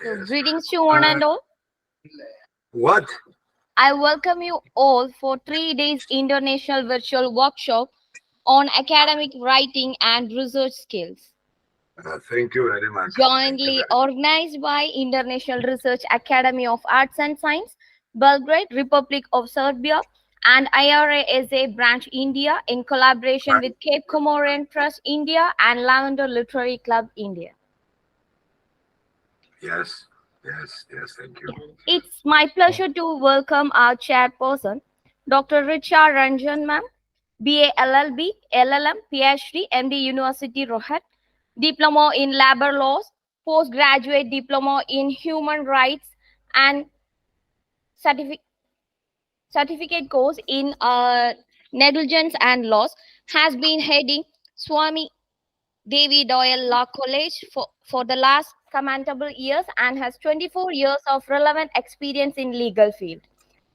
So, Yes. greetings to one and all. What? I welcome you all for 3 days international virtual workshop on academic writing and research skills, Thank you very much. Thank you jointly very organized by International Research Academy of Arts and Science, Belgrade, Republic of Serbia, and IRASA Branch India in collaboration much. with Cape Comoran Trust India and Lavender Literary Club India. Yes, yes. Thank you. It's my pleasure to welcome our chairperson, Dr. Richa Ranjan ma'am, BA LLB, LLM, PhD, MD University Rohat, Diploma in Labor Laws, Postgraduate Diploma in Human Rights, and certificate course in Negligence and Laws, has been heading Swami Devi Doyle Law College for the last commendable years and has 24 years of relevant experience in legal field.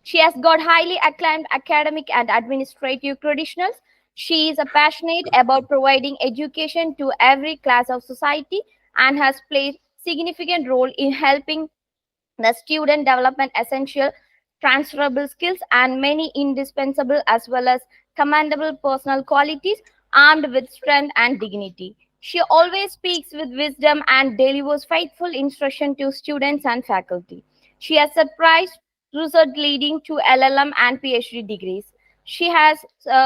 She has got highly acclaimed academic and administrative credentials. She is a passionate about providing education to every class of society and has played significant role in helping the student development essential transferable skills and many indispensable as well as commendable personal qualities armed with strength and dignity. She always speaks with wisdom and delivers faithful instruction to students and faculty. She has surprised research leading to LLM and PhD degrees. She has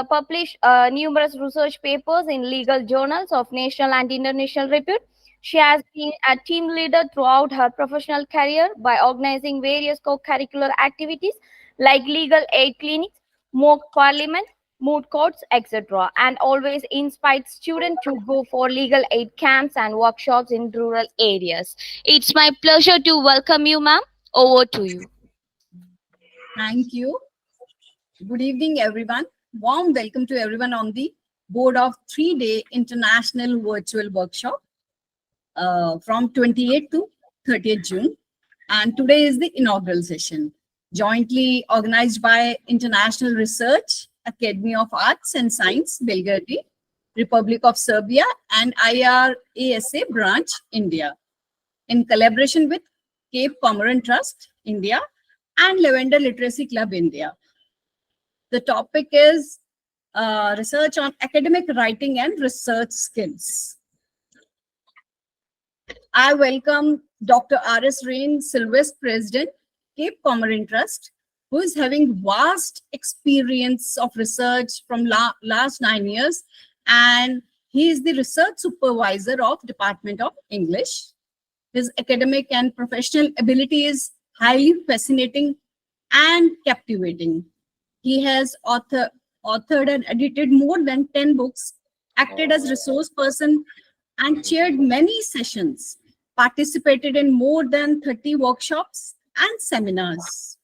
published numerous research papers in legal journals of national and international repute. She has been a team leader throughout her professional career by organizing various co-curricular activities like legal aid clinics, mock parliament, moot courts, etc., and always inspired students to go for legal aid camps and workshops in rural areas. It's my pleasure to welcome you, ma'am. Over to you. Thank you. Good evening, everyone. Warm welcome to everyone on the board of 3-day international virtual workshop from 28th to 30th June. And today is the inaugural session, jointly organized by International Research Academy of Arts and Science, Belgrade, Republic of Serbia, and IRASA Branch, India, in collaboration with Cape Comoran Trust, India, and Lavender Literacy Club, India. The topic is research on academic writing and research skills. I welcome Dr. R.S. Rain, Sylvester President, Cape Comoran Trust, who is having vast experience of research from last 9 years, and he is the research supervisor of Department of English. His academic and professional ability is highly fascinating and captivating. He has authored and edited more than 10 books, acted as resource person, and chaired many sessions, participated in more than 30 workshops and seminars.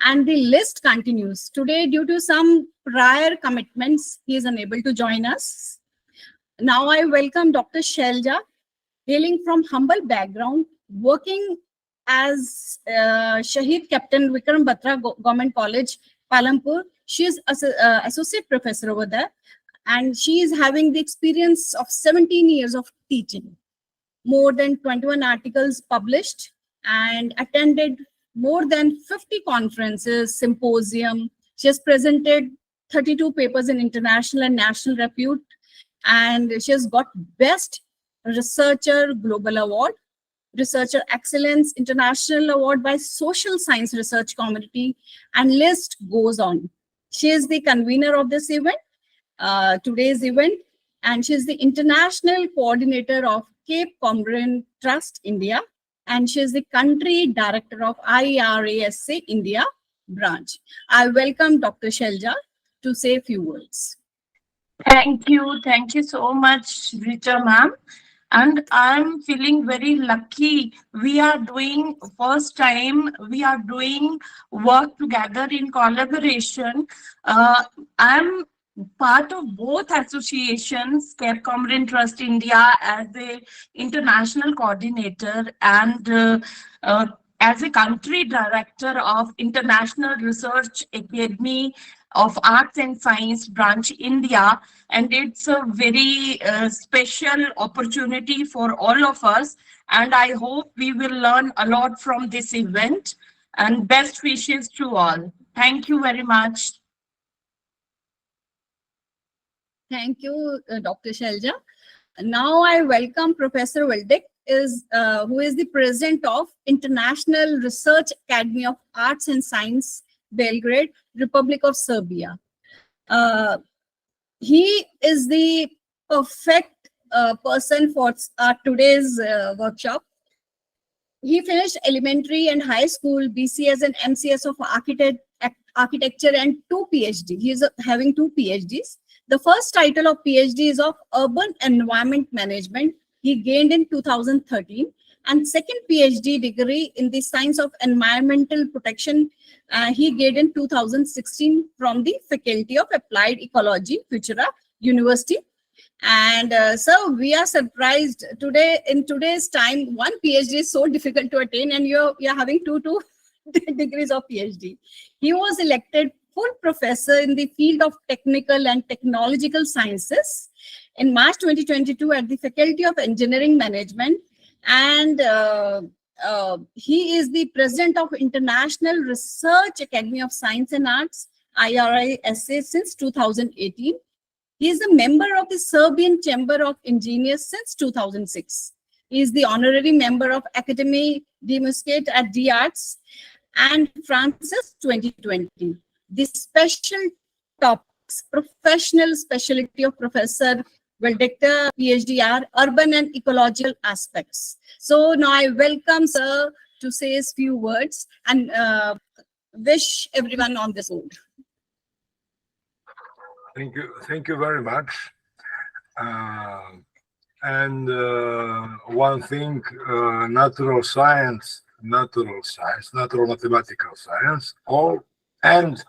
And the list continues. Today, due to some prior commitments, he is unable to join us. Now I welcome Dr. Shelja, hailing from humble background, working as Shahid Captain Vikram Batra Government College, Palampur. She is associate professor over there, and she is having the experience of 17 years of teaching, more than 21 articles published, and attended more than 50 conferences, symposium. She has presented 32 papers in international and national repute, and she has got Best Researcher Global Award, Researcher Excellence International Award by Social Science Research Community, and list goes on. She is the convener of this event, today's event, and she is the international coordinator of Cape Comoran Trust India, and she is the country director of IRASA India branch. I welcome Dr. Shelja to say a few words. Thank you so much, Richa ma'am. And I'm feeling very lucky. We are doing first time. We are doing work together in collaboration. I'm part of both associations, Cape Comoran Trust India as a international coordinator and as a country director of International Research Academy of Arts and Science Branch India, and it's a very special opportunity for all of us and I hope we will learn a lot from this event, and best wishes to all. Thank you very much. Thank you, Dr. Shelja. Now I welcome Professor Weldick, who is the president of International Research Academy of Arts and Science, Belgrade, Republic of Serbia. He is the perfect person for today's workshop. He finished elementary and high school BCS and MCS of architecture and 2 PhD. He is having 2 PhDs. The first title of PhD is of Urban Environment Management. He gained in 2013, and second PhD degree in the Science of Environmental Protection he gained in 2016 from the Faculty of Applied Ecology, Futura University. And so we are surprised today. In today's time, 1 PhD is so difficult to attain, and you're having two degrees of PhD. He was elected full professor in the field of technical and technological sciences in March 2022 at the Faculty of Engineering Management, and he is the president of International Research Academy of Science and Arts, IRISA, since 2018. He is a member of the Serbian Chamber of Engineers since 2006. He is the honorary member of Académie des Musquets at d'Arts and Francis 2020. The special topics, professional specialty of Professor Weldick, PhD, are urban and ecological aspects. So now I welcome sir to say a few words and wish everyone on this board. Thank you very much. One thing, natural mathematical science, and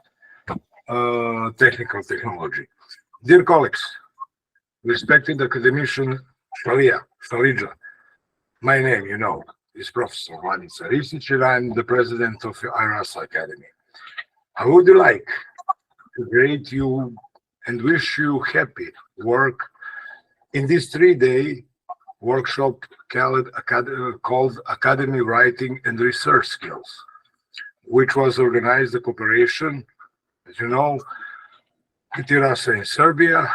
technical technology. Dear colleagues, respected academician Shalija, my name, you know, is Professor Vladimir Sarisic, and I'm the president of IRISA Academy. I would like to greet you and wish you happy work in this 3-day workshop called Academy Writing and Research Skills, which was organized the cooperation, as you know, IRISA in Serbia,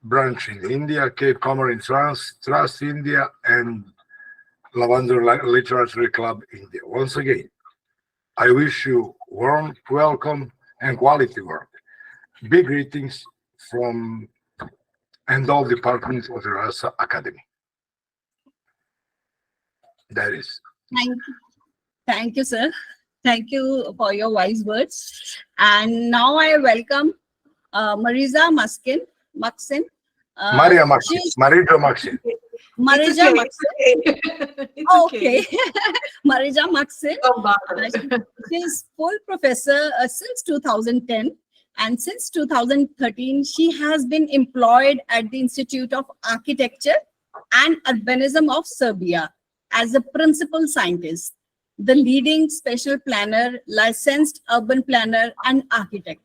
branch in India, Cape Comorin Trust India, and Lavender Literary Club India. Once again, I wish you warm welcome and quality work. Big greetings from and all departments of the IRISA Academy. That is. Thank you, sir. Thank you for your wise words. And now I welcome Marija Maxin. Marija Maxin. Marija Maxin. Okay. Marija Maxin. She is full professor since 2010. And since 2013, she has been employed at the Institute of Architecture and Urbanism of Serbia as a principal scientist, the leading special planner, licensed urban planner, and architect.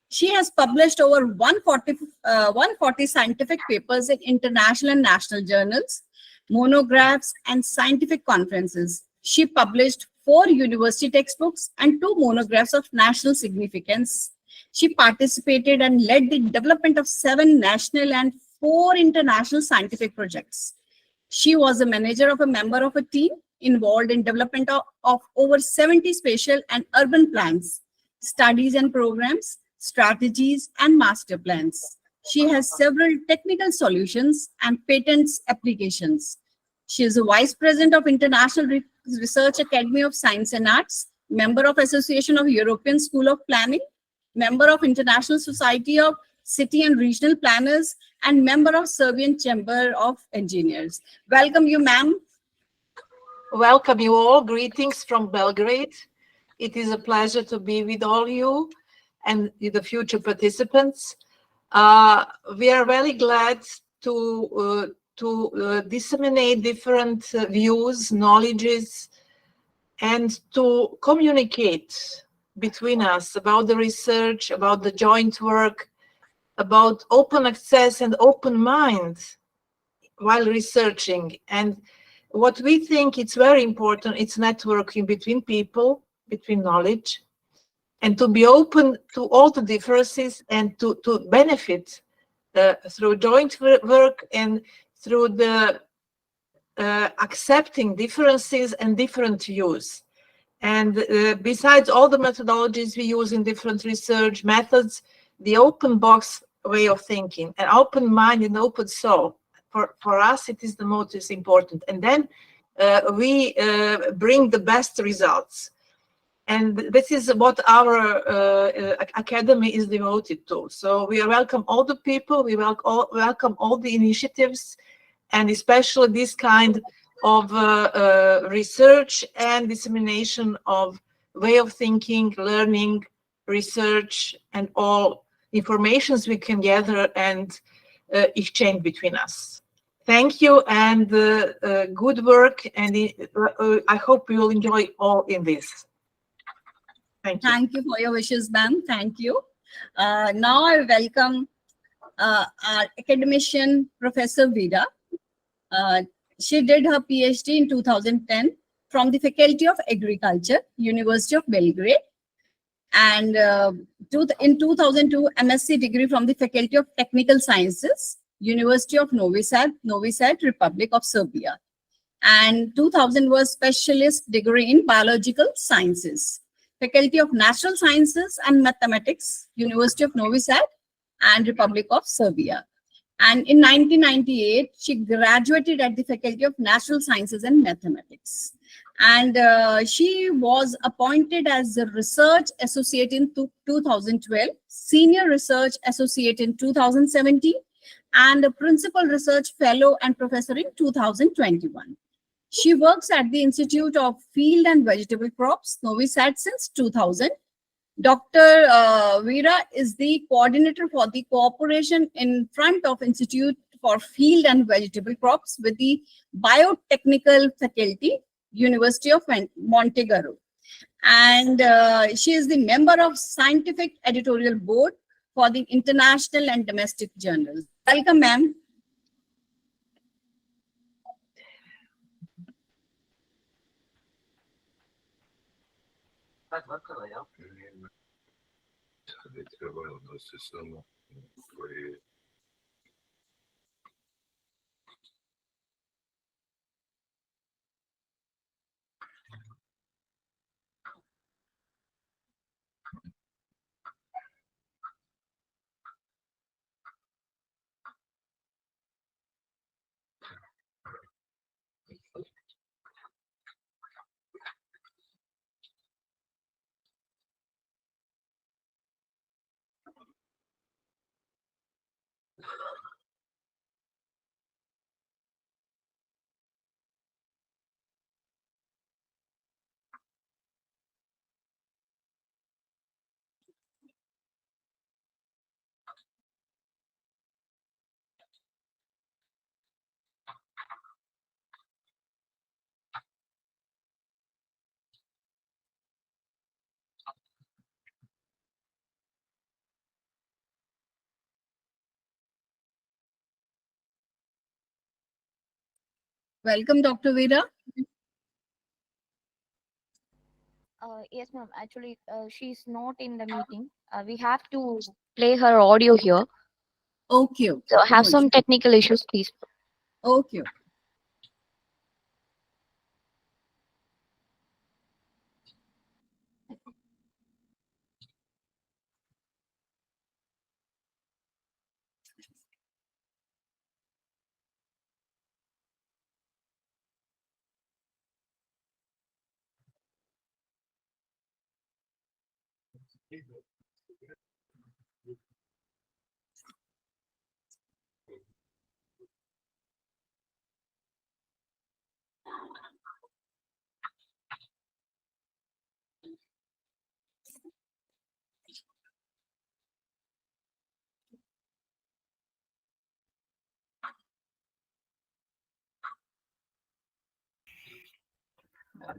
She has published over 140 scientific papers in international and national journals, monographs, and scientific conferences. She published 4 university textbooks and 2 monographs of national significance. She participated and led the development of 7 national and 4 international scientific projects. She was a manager of a member of a team involved in development of over 70 spatial and urban plans, studies and programs, strategies, and master plans. She has several technical solutions and patents applications. She is a vice president of International Research Academy of Science and Arts, member of Association of European School of Planning, member of International Society of City and Regional Planners, and member of Serbian Chamber of Engineers. Welcome you, ma'am. Welcome you all. Greetings from Belgrade. It is a pleasure to be with all you and the future participants. We are very glad to disseminate different views, knowledges, and to communicate between us about the research, about the joint work, about open access and open mind while researching. And what we think it's very important, it's networking between people, between knowledge, and to be open to all the differences and to benefit through joint work and through the accepting differences and different views. And besides all the methodologies we use in different research methods, the open box way of thinking, an open mind and open soul, for us, it is the most important. And then we bring the best results. And this is what our academy is devoted to. So we welcome all the people, we welcome all the initiatives, and especially this kind of research and dissemination of way of thinking, learning, research, and all informations we can gather and exchange between us. Thank you, and good work, and I hope you will enjoy all in this. Thank you. Thank you for your wishes, ma'am. Thank you. Now I welcome our academician, Professor Vida. She did her PhD in 2010 from the Faculty of Agriculture, University of Belgrade. And in 2002, MSc degree from the Faculty of Technical Sciences, University of Novi Sad, Republic of Serbia. And 2000 was specialist degree in Biological Sciences, Faculty of Natural Sciences and Mathematics, University of Novi Sad and Republic of Serbia. And in 1998, she graduated at the Faculty of Natural Sciences and Mathematics. And she was appointed as a research associate in 2012, senior research associate in 2017, and a principal research fellow and professor in 2021. She works at the Institute of Field and Vegetable Crops, Novi Sad, since 2000. Dr. Vera is the coordinator for the cooperation in front of Institute for Field and Vegetable Crops with the Biotechnical Faculty, University of Montenegro. And she is the member of Scientific Editorial Board for the international and domestic journals. Welcome, ma'am. Welcome, Dr. Vera. Yes, ma'am. Actually, she's not in the meeting. We have to play her audio here. Okay. So I have some technical issues, please. Okay.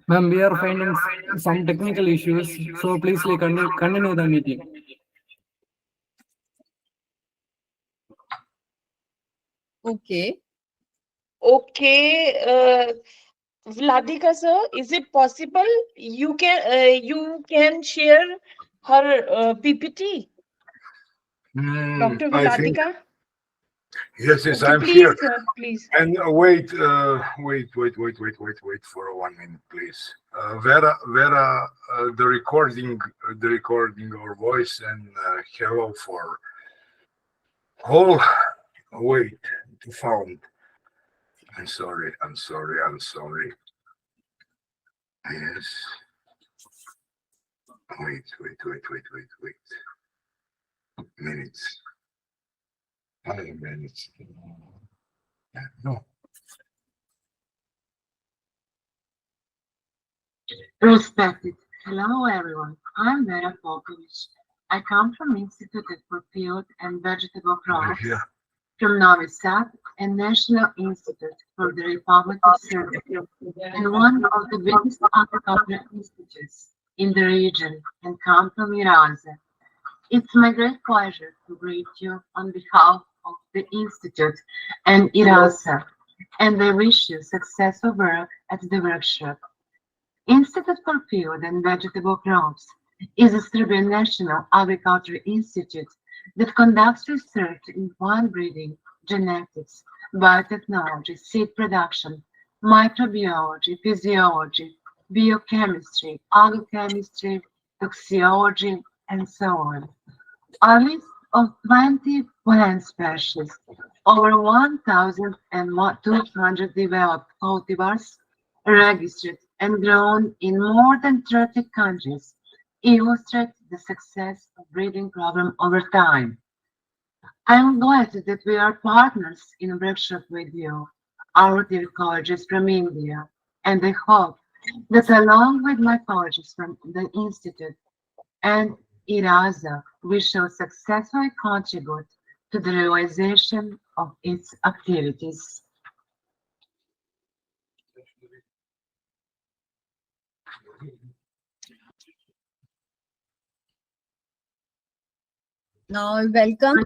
Ma'am, we are finding some technical issues, so please continue the meeting. Okay. Okay, Vladika sir, is it possible you can share her PPT, Dr. I think, Vladika? yes, Okay, I'm please, here. sir, please. And wait for 1 minute, please. Vera, the recording our voice and hello for all. Wait to found. I'm sorry. Yes. Wait. Minutes. 5 minutes. No. Respected. Hello, everyone. I'm Vera Polkovic. I come from Institute for Field and Vegetable Crops Here. from Novi Sad and National Institute for the Republic of Serbia, and one of the biggest agricultural institutes in the region, and come from Iraza. It's my great pleasure to greet you on behalf of the Institute and Iraza, and I wish you successful work at the workshop. Institute for Field and Vegetable Crops is a Serbian national agriculture institute that conducts research in plant breeding, genetics, biotechnology, seed production, microbiology, physiology, biochemistry, agrochemistry, toxicology, and so on. A list of 20 plant species, over 1,200 developed cultivars, registered and grown in more than 30 countries, illustrate the success of breeding program over time. I am glad that we are partners in a workshop with you, our dear colleagues from India, and I hope that along with my colleagues from the Institute and Iraza, we shall successfully contribute to the realization of its activities. Now, welcome.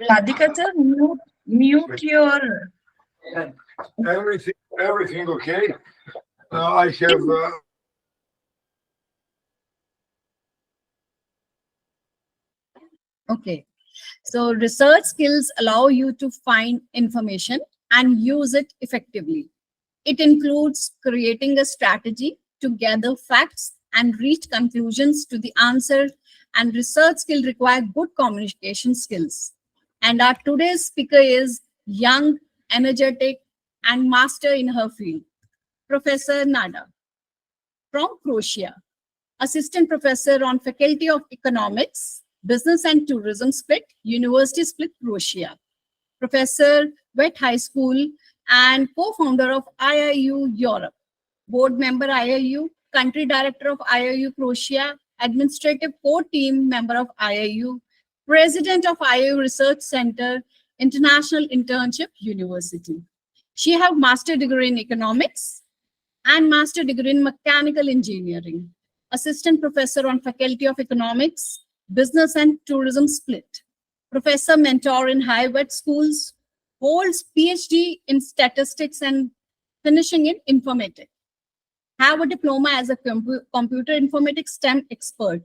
Vladika sir, mute your. Everything okay? I have. Okay. So research skills allow you to find information and use it effectively. It includes creating a strategy to gather facts and reach conclusions to the answer, and research skill require good communication skills. And our today's speaker is young, energetic, and master in her field, Professor Nada from Croatia, assistant professor on Faculty of Economics, Business and Tourism Split, University Split, Croatia. Professor, Wet High School, and co-founder of IIU Europe, board member IIU, country director of IIU Croatia, administrative core team member of IIU, president of IIU Research Center, International Internship University. She has master degree in economics and master degree in mechanical engineering, assistant professor on Faculty of Economics, Business and Tourism Split, professor mentor in high wet schools, holds PhD in statistics and finishing in informatics. Have a diploma as a computer informatics STEM expert,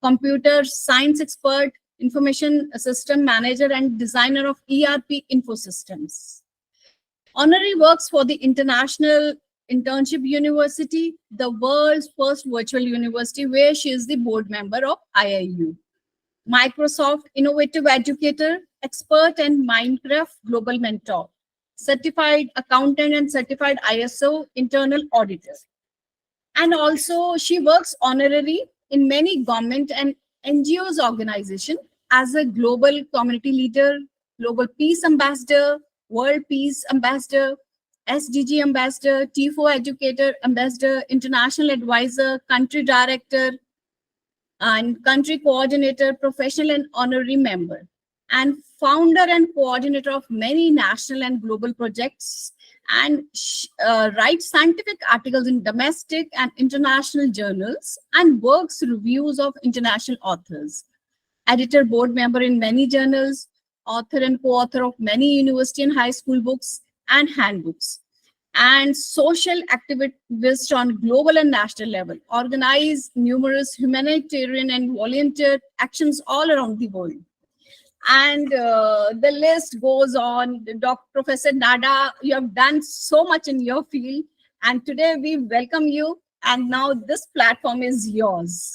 computer science expert, information system manager, and designer of ERP Infosystems. Honorary works for the International Internship University, the world's first virtual university, where she is the board member of IIU. Microsoft Innovative Educator, expert and Minecraft Global Mentor, certified accountant and certified ISO internal auditor. And also she works honorary in many government and NGOs organization as a global community leader, global peace ambassador, world peace ambassador, SDG ambassador, T4 educator ambassador, international advisor, country director, and country coordinator, professional and honorary member, and founder and coordinator of many national and global projects, and writes scientific articles in domestic and international journals, and works reviews of international authors. editor, board member in many journals, author and co-author of many university and high school books and handbooks, and social activist on global and national level, organize numerous humanitarian and volunteer actions all around the world. And the list goes on. Dr. Professor Nada, you have done so much in your field, and today we welcome you. And now this platform is yours.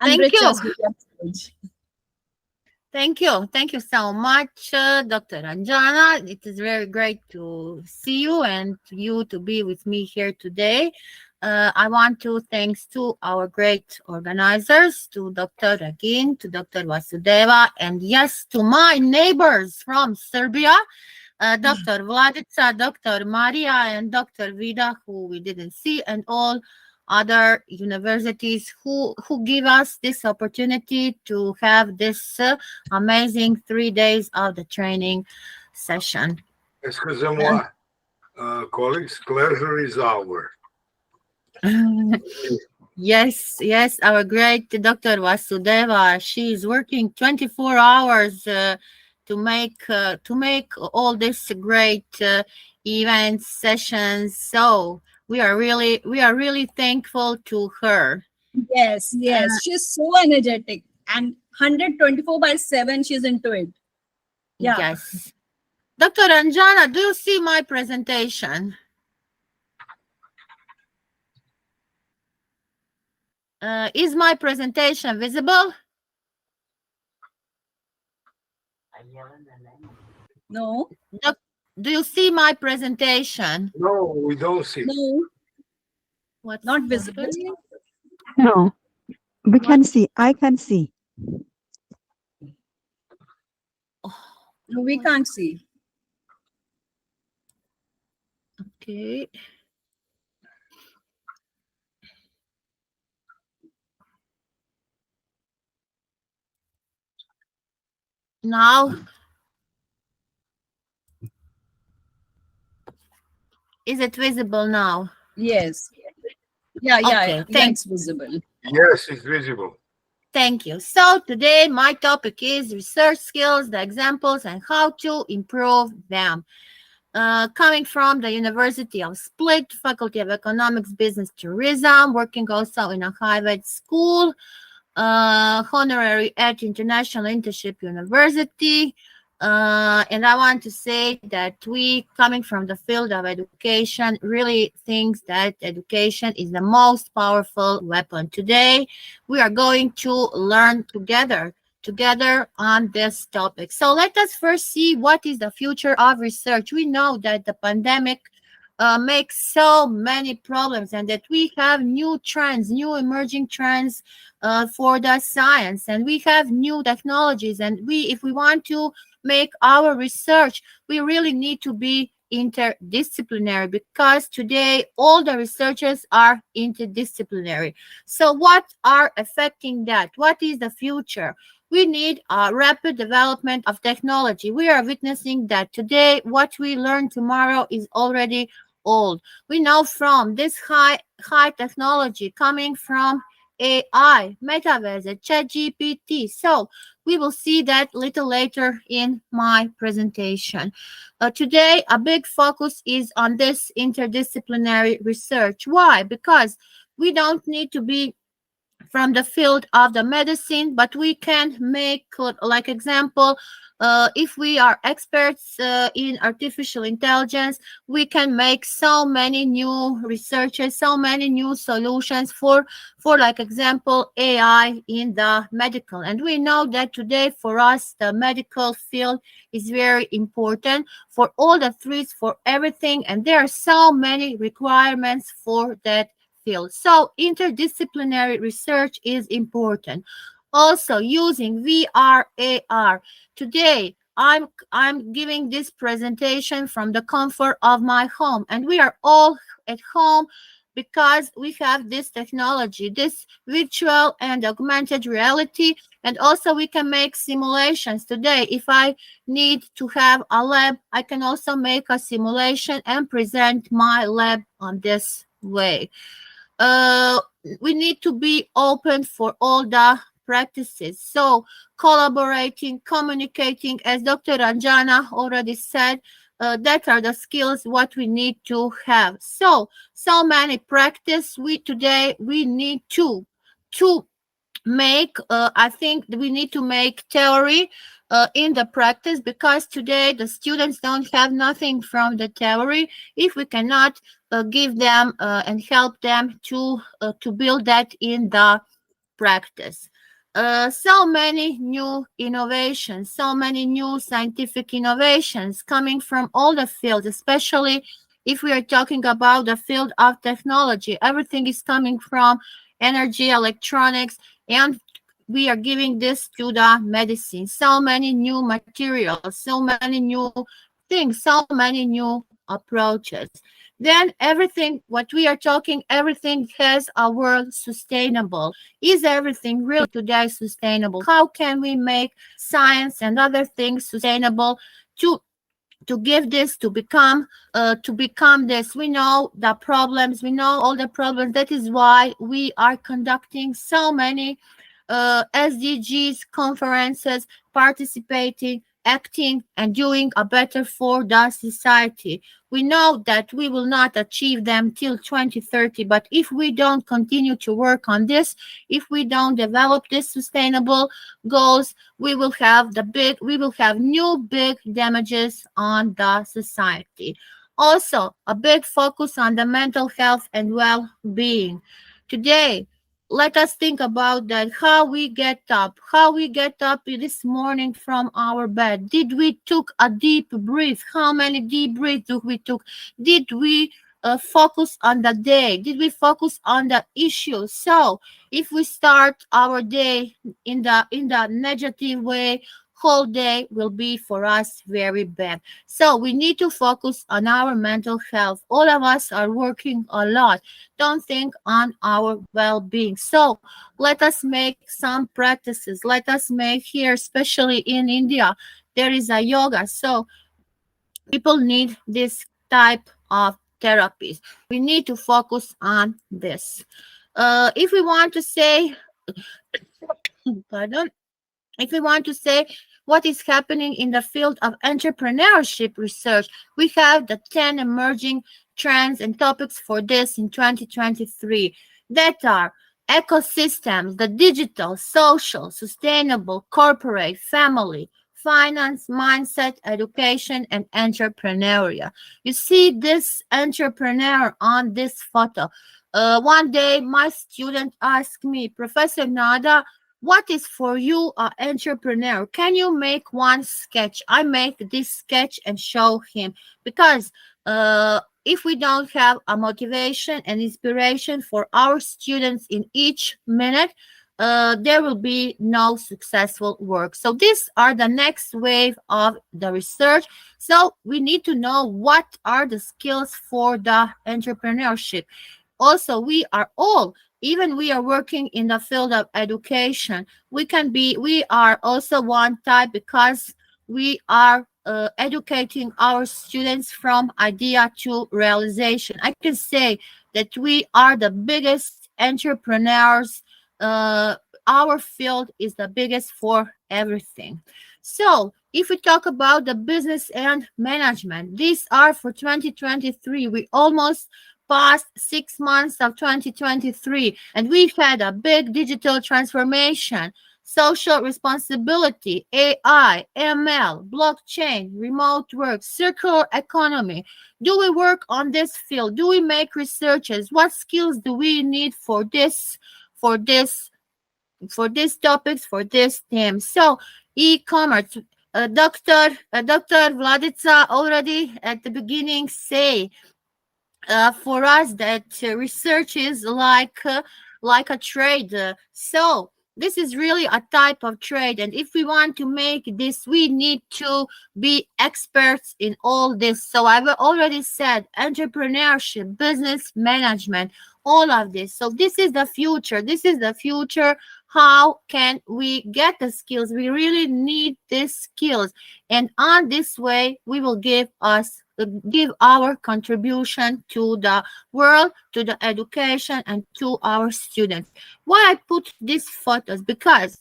And Thank you. Richard's your stage. Thank you. Thank you so much, Dr. Ranjana. It is very great to see you and you to be with me here today. I want to thanks to our great organizers, to Dr. Ragin, to Dr. Vasudeva, and yes, to my neighbors from Serbia, Dr. Vladica, Dr. Maria, and Dr. Vida, who we didn't see, and all other universities who give us this opportunity to have this amazing 3 days of the training session. Excusez-moi, colleagues, pleasure is our. Yes, our great Dr. Vasudeva, she is working 24 hours to make all this great events, sessions. So we are really thankful to her. Yes, she's so energetic, and 124/7, she's into it. Yeah. Yes. Dr. Ranjana, do you see my presentation? Is my presentation visible? No, Do you see my presentation? No, we don't see. no, What's not visible. No, we can see. I can see. No, we can't see. Okay. Now, is it visible now? Yes. Yeah, Okay, it's visible. Yes, it's visible. Thank you. So today my topic is research skills, the examples, and how to improve them. Coming from the University of Split, Faculty of Economics, Business, Tourism, working also in a higher school, honorary at International Internship University. And I want to say that we, coming from the field of education, really think that education is the most powerful weapon. Today, we are going to learn together on this topic. So let us first see what is the future of research. We know that the pandemic makes so many problems, and that we have new trends, new emerging trends for the science, and we have new technologies, and if we want to make our research, we really need to be interdisciplinary, because today all the researchers are interdisciplinary. So what are affecting that? What is the future? We need a rapid development of technology. We are witnessing that today what we learn tomorrow is already old. We know from this high technology coming from AI, metaverse, ChatGPT. So we will see that little later in my presentation. Today, a big focus is on this interdisciplinary research. Why? Because we don't need to be from the field of the medicine, but we can make, like example, if we are experts in artificial intelligence, we can make so many new researches, so many new solutions for like example, AI in the medical. And we know that today for us, the medical field is very important for all the fields, for everything. And there are so many requirements for that field. So interdisciplinary research is important. Also using VR, AR. Today, I'm giving this presentation from the comfort of my home, and we are all at home because we have this technology, this virtual and augmented reality, and also we can make simulations. Today, if I need to have a lab, I can also make a simulation and present my lab on this way. We need to be open for all the practices. So collaborating, communicating, as Dr. Ranjana already said, that are the skills what we need to have. So many practice we need to make, I think we need to make theory in the practice, because today the students don't have nothing from the theory if we cannot give them and help them to build that in the practice. So many new innovations, so many new scientific innovations coming from all the fields, especially if we are talking about the field of technology. Everything is coming from energy, electronics, and we are giving this to the medicine. So many new materials, so many new things, so many new approaches. Then everything, what we are talking, everything has a word sustainable. Is everything really today sustainable? How can we make science and other things sustainable to give this, to become this? We know the problems, we know all the problems. That is why we are conducting so many SDGs conferences, participating, acting, and doing a better for the society. We know that we will not achieve them till 2030, but if we don't continue to work on this, if we don't develop these sustainable goals, we will have new big damages on the society. Also, a big focus on the mental health and well-being. Today, let us think about that, how we get up this morning from our bed. Did we took a deep breath? How many deep breaths we took? Did we focus on the day? Did we focus on the issue? So if we start our day in the negative way, whole day will be for us very bad. So we need to focus on our mental health. All of us are working a lot. Don't think on our well-being. So let us make some practices. Let us make here, especially in India, there is a yoga. So people need this type of therapies. We need to focus on this. If we want to say, if we want to say what is happening in the field of entrepreneurship research, we have the 10 emerging trends and topics for this in 2023 that are ecosystems, the digital, social, sustainable, corporate, family, finance, mindset, education, and entrepreneurial. You see this entrepreneur on this photo. One day, my student asked me, Professor Nada, what is for you an entrepreneur? Can you make one sketch? I make this sketch and show him, because if we don't have a motivation and inspiration for our students in each minute, there will be no successful work. So these are the next wave of the research. So we need to know what are the skills for the entrepreneurship. Also, we are working in the field of education. We are also one type, because we are educating our students from idea to realization. I can say that we are the biggest entrepreneurs. Our field is the biggest for everything. So if we talk about the business and management, these are for 2023. We almost past 6 months of 2023, and we've had a big digital transformation, social responsibility, AI, ML, blockchain, remote work, circular economy. Do we work on this field? Do we make researches? What skills do we need for these topics, for this theme? So e-commerce, Dr. Vladica already at the beginning say, for us that research is like a trade. So this is really a type of trade, and if we want to make this, we need to be experts in all this. So I've already said entrepreneurship, business management, all of this. So this is the future. How can we get the skills? We really need these skills, and on this way we will give us give our contribution to the world, to the education, and to our students. Why I put these photos? Because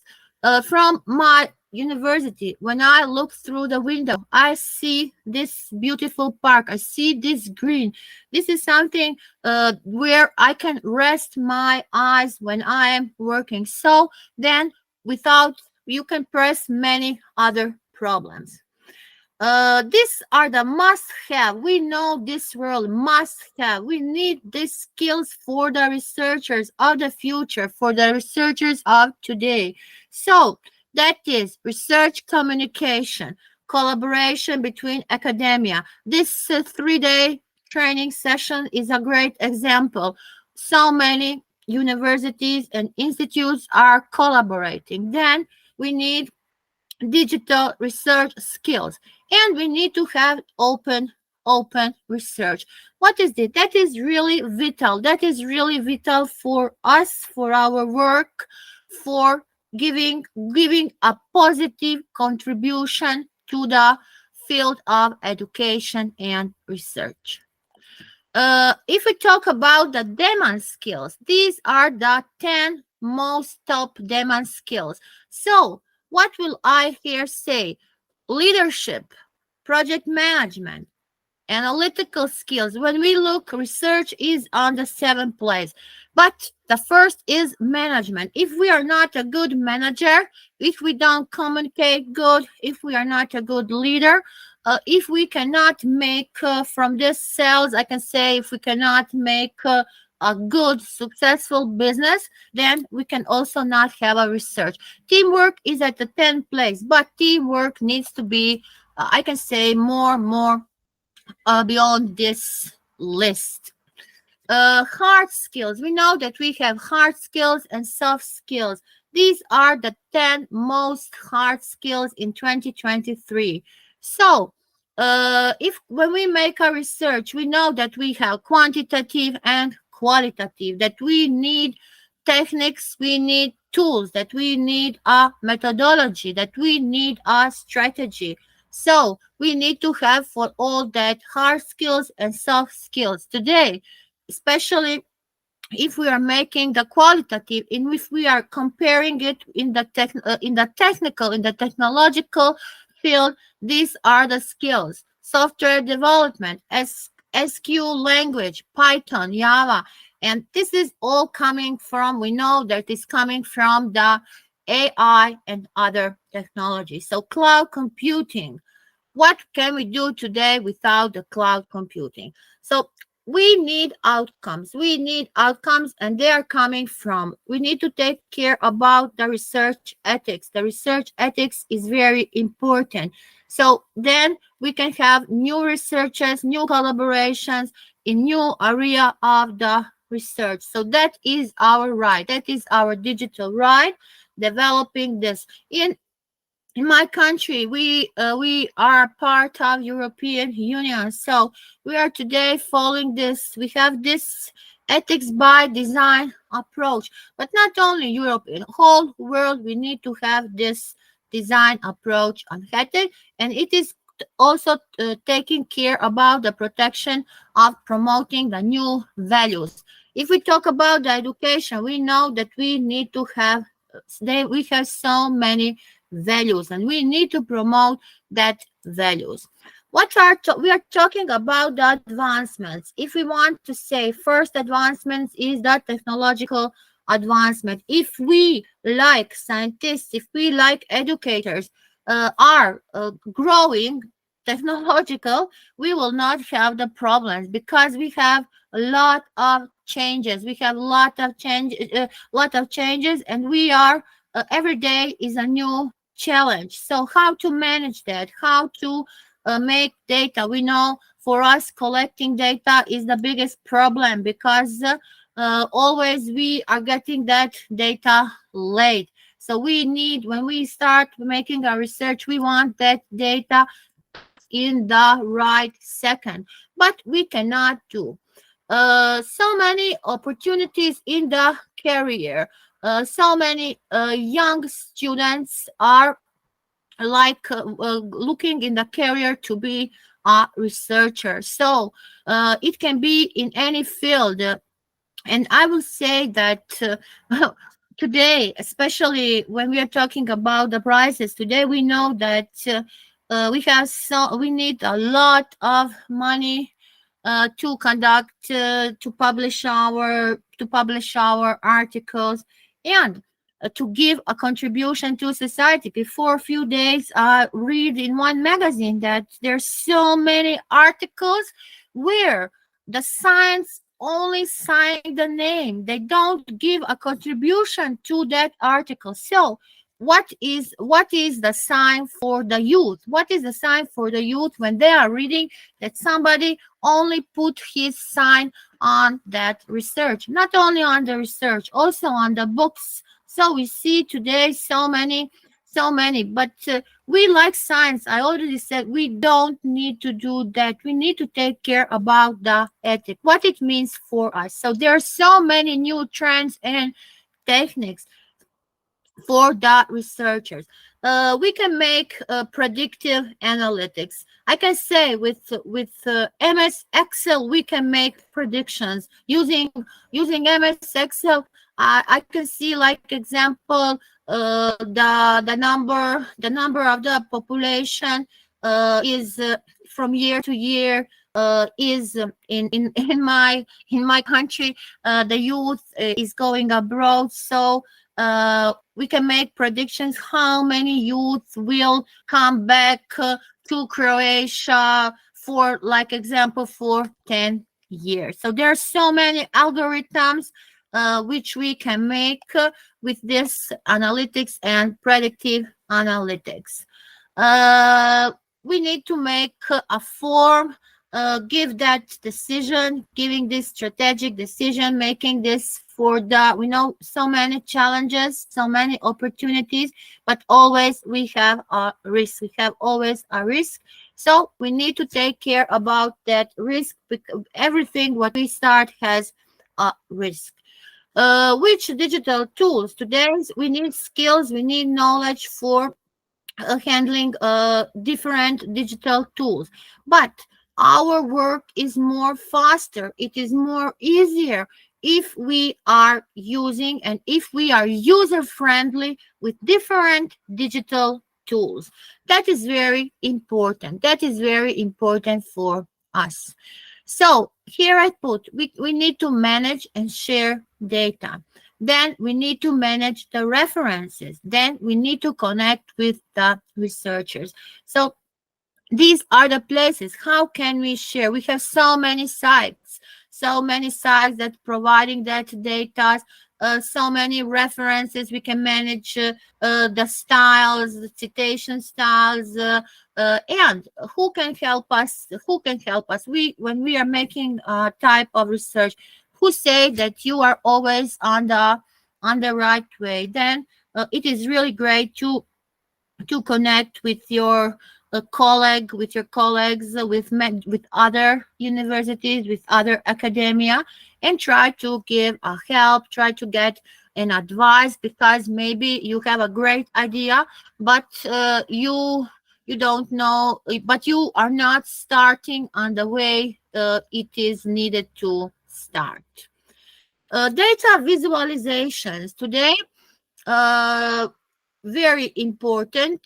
from my university, when I look through the window, I see this beautiful park. I see this green. This is something where I can rest my eyes when I am working. So then, without, you can press many other problems. These are the must-have. We know this world must-have. We need these skills for the researchers of the future, for the researchers of today. So that is research communication, collaboration between academia. This 3-day training session is a great example. So many universities and institutes are collaborating. Then we need digital research skills, and we need to have open research. What is it? That is really vital. That is really vital for us, for our work, for giving a positive contribution to the field of education and research. If we talk about the demand skills, these are the 10 most top demand skills. So what will I here say? Leadership, project management, analytical skills. When we look, research is on the 7th place. But the first is management. If we are not a good manager, if we don't communicate good, if we are not a good leader, if we cannot make from this sales, I can say, if we cannot make a good, successful business, then we can also not have a research. Teamwork is at the 10th place, but teamwork needs to be, I can say, more beyond this list. Hard skills. We know that we have hard skills and soft skills. These are the 10 most hard skills in 2023. So, when we make a research, we know that we have quantitative and qualitative, that we need techniques, we need tools, that we need a methodology, that we need a strategy. So we need to have for all that hard skills and soft skills today, especially if we are making the qualitative, and if we are comparing it in the technological field. These are the skills: software development, SQ language, Python, Java, and this is all coming from, we know that it's coming from the AI and other technologies. So cloud computing, what can we do today without the cloud computing? So we need outcomes. We need outcomes, and they are coming from, we need to take care about the research ethics. The research ethics is very important. So then we can have new researchers, new collaborations in new area of the research. So that is our right. That is our digital right, developing this. In my country, we are part of European Union. So we are today following this. We have this ethics by design approach, but not only Europe, in the whole world, we need to have this design approach on ethics, and it is also taking care about the protection of promoting the new values. If we talk about the education, we know that we need to have, we have so many values, and we need to promote that values. We are talking about the advancements. If we want to say first advancements is that technological advancement. If we, like scientists, if we, like educators, are growing technological, we will not have the problems, because we have a lot of changes. We have a lot of changes, and we are every day is a new challenge. So how to manage that? How to make data? We know for us collecting data is the biggest problem, because always we are getting that data late. So we need, when we start making our research, we want that data in the right second, but we cannot do. So many opportunities in the career. So many young students are like looking in the career to be a researcher. So it can be in any field. And I will say that today, especially when we are talking about the prices, today we know that we need a lot of money to conduct to publish our articles and to give a contribution to society. Before a few days, I read in one magazine that there's so many articles where the science only sign the name. They don't give a contribution to that article. So what is the sign for the youth? What is the sign for the youth when they are reading that somebody only put his sign on that research? Not only on the research, also on the books. So we see today so many, but we like science. I already said we don't need to do that. We need to take care about the ethic, what it means for us. So there are so many new trends and techniques for the researchers. We can make predictive analytics. I can say with MS Excel, we can make predictions using MS Excel. I can see, like example, the number of the population is from year to year is in my country. The youth is going abroad, so we can make predictions how many youth will come back to Croatia for, like example, for 10 years. So there are so many algorithms which we can make with this analytics and predictive analytics. We need to make a form, give that decision, giving this strategic decision, making this for the, we know so many challenges, so many opportunities, but always we have a risk. We have always a risk. So we need to take care about that risk, because everything what we start has a risk. Which digital tools? Today we need skills, we need knowledge for handling different digital tools. But our work is more faster, it is more easier if we are using and if we are user friendly with different digital tools. That is very important. That is very important for us. So here I put, we need to manage and share data. Then we need to manage the references. Then we need to connect with the researchers. So these are the places. How can we share? We have so many sites that providing that data, so many references. We can manage the styles, the citation styles, and who can help us? Who can help us? When we are making a type of research, who say that you are always on the right way, then it is really great to connect with your colleagues, with other universities, with other academia, and try to give a help, try to get an advice, because maybe you have a great idea, but you don't know, but you are not starting on the way it is needed to start. Data visualizations today, very important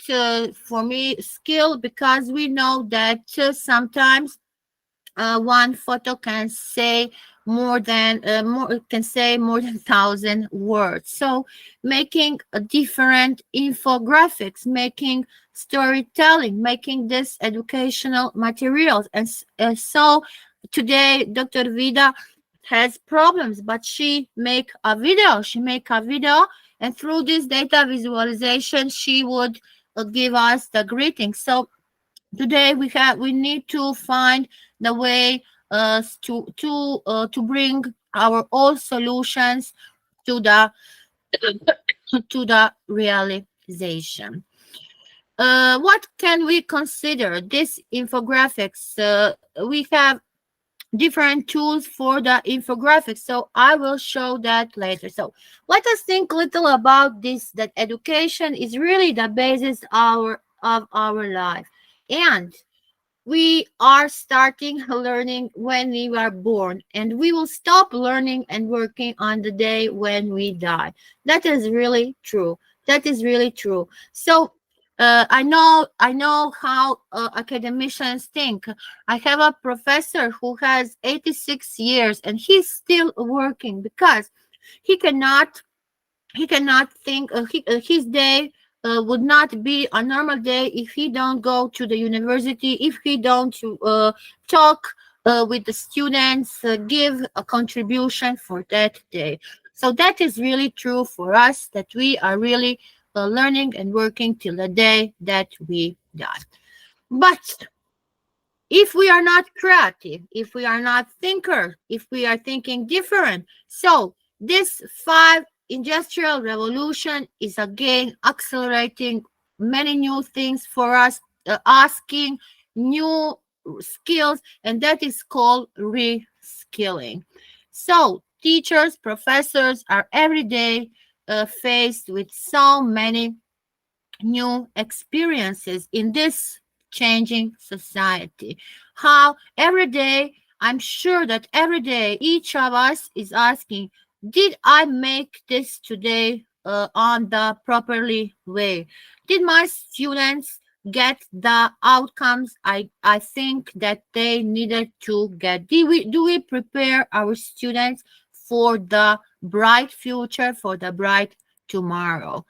for me skill, because we know that sometimes one photo can say more than 1,000 words. So making a different infographics, making storytelling, making this educational materials, and so today Dr. Vida has problems, but she make a video, and through this data visualization she would give us the greeting. So today we need to find the way to bring our all solutions to the realization. What can we consider? This infographics, we have different tools for the infographics, so I will show that later. So let us think little about this, that education is really the basis of our life, and We are starting learning when we are born, and we will stop learning and working on the day when we die. That is really true. That is really true. So I know how academicians think. I have a professor who has 86 years and he's still working because he cannot think his day would not be a normal day if he don't go to the university, if he don't talk with the students, give a contribution for that day. So that is really true for us, that we are really learning and working till the day that we die. But if we are not creative, if we are not thinkers, if we are thinking different, so this 5 industrial revolution is again accelerating many new things for us, asking new skills, and that is called reskilling. So teachers, professors are every day faced with so many new experiences in this changing society. How every day, I'm sure that every day each of us is asking, did I make this today on the properly way? Did my students get the outcomes I think that they needed to get? Do we prepare our students for the bright future, for the bright tomorrow?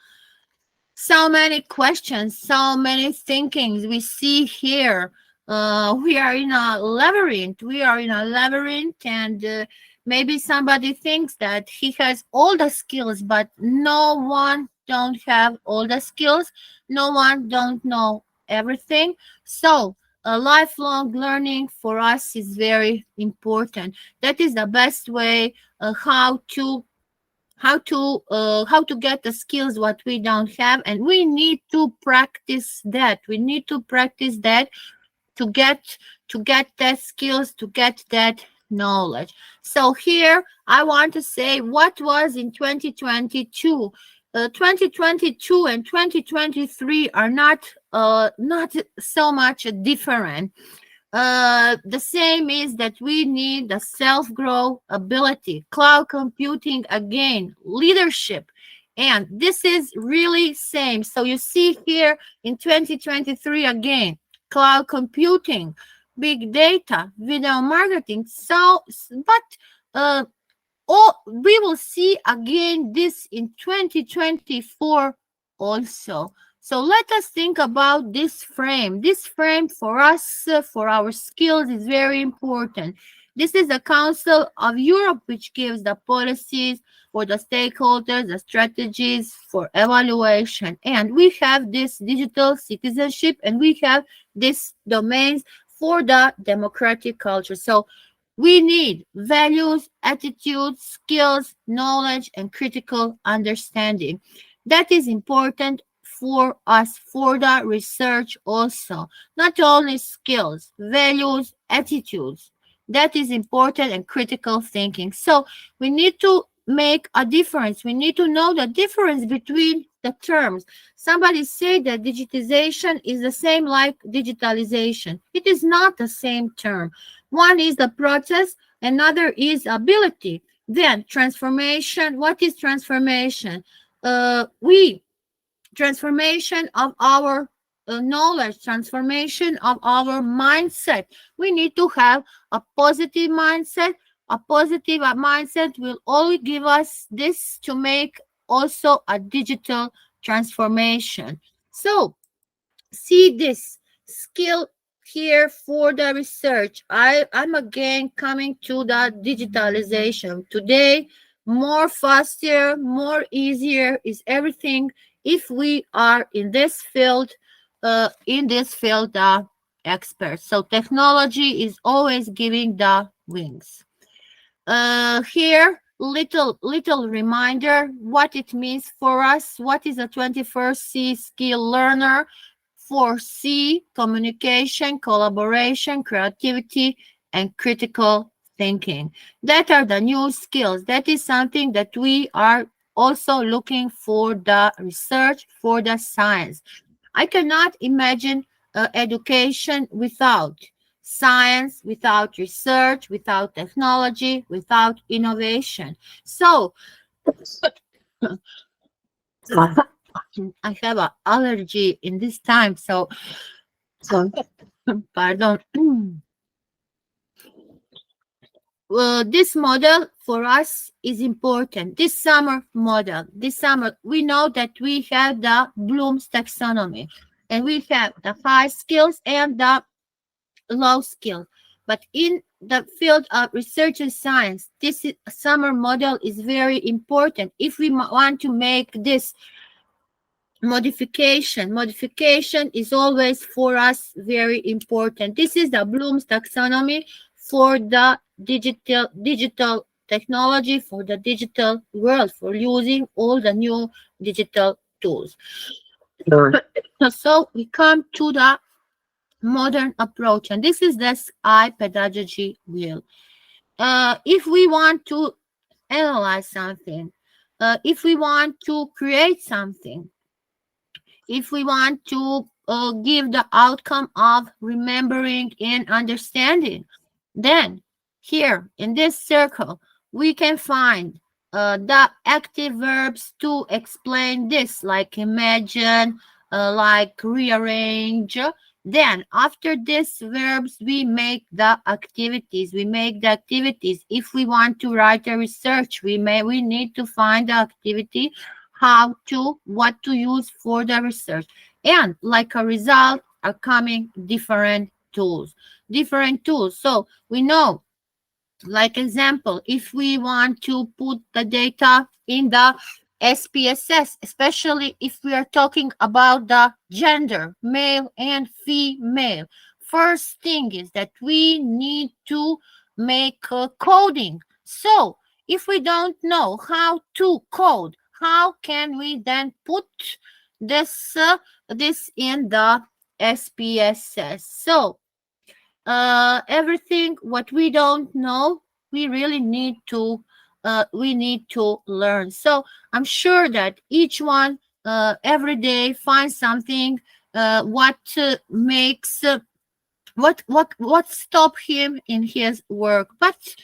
So many questions, so many thinkings we see here. We are in a labyrinth. And maybe somebody thinks that he has all the skills, but no one don't have all the skills. No one don't know everything. So lifelong learning for us is very important. That is the best way how to get the skills what we don't have, and we need to practice that. To get that skills, to get that knowledge. So here I want to say what was in 2022. 2022 and 2023 are not so much different. The same is that we need the self-grow ability, cloud computing again, leadership, and this is really same. So you see here in 2023 again, cloud computing, big data, video marketing. But we will see again this in 2024 also. So let us think about this frame. This frame for us, for our skills, is very important. This is the Council of Europe, which gives the policies for the stakeholders, the strategies for evaluation. And we have this digital citizenship, and we have these domains for the democratic culture. So we need values, attitudes, skills, knowledge, and critical understanding. That is important for us, for the research also. Not only skills, values, attitudes. That is important, and critical thinking. So we need to make a difference. We need to know the difference between the terms. Somebody say that digitization is the same like digitalization. It is not the same term. One is the process, another is ability. Then transformation. What is transformation? Transformation of our knowledge, transformation of our mindset. We need to have a positive mindset. A positive mindset will always give us this to make also a digital transformation. So see this skill here for the research. I'm again coming to the digitalization. Today, more faster, more easier is everything if we are in this field, experts. So technology is always giving the wings. Here, little reminder what it means for us. What is a 21st C skill learner? For C, communication, collaboration, creativity, and critical thinking. That are the new skills. That is something that we are also looking for the research, for the science. I cannot imagine education without science, without research, without technology, without innovation. So, I have an allergy in this time, so pardon. This model for us is important. This summer model, this summer, we know that we have the Bloom's taxonomy, and we have the high skills and the low skill. But in the field of research and science, this summer model is very important. If we want to make this modification is always for us very important. This is the Bloom's taxonomy for the digital technology, for the digital world, for using all the new digital tools. So we come to the modern approach, and this is this I-pedagogy wheel. If we want to analyze something, if we want to create something, if we want to give the outcome of remembering and understanding, then here in this circle, we can find the active verbs to explain this, like imagine, like rearrange. Then after these verbs, we make the activities. If we want to write a research, we need to find the activity, what to use for the research. And like a result are coming different tools. So we know, like example, if we want to put the data in the SPSS, especially if we are talking about the gender, male and female, first thing is that we need to make coding. So if we don't know how to code, how can we then put this in the SPSS? So everything what we don't know, we really need to learn. So I'm sure that each one every day finds something what stop him in his work. But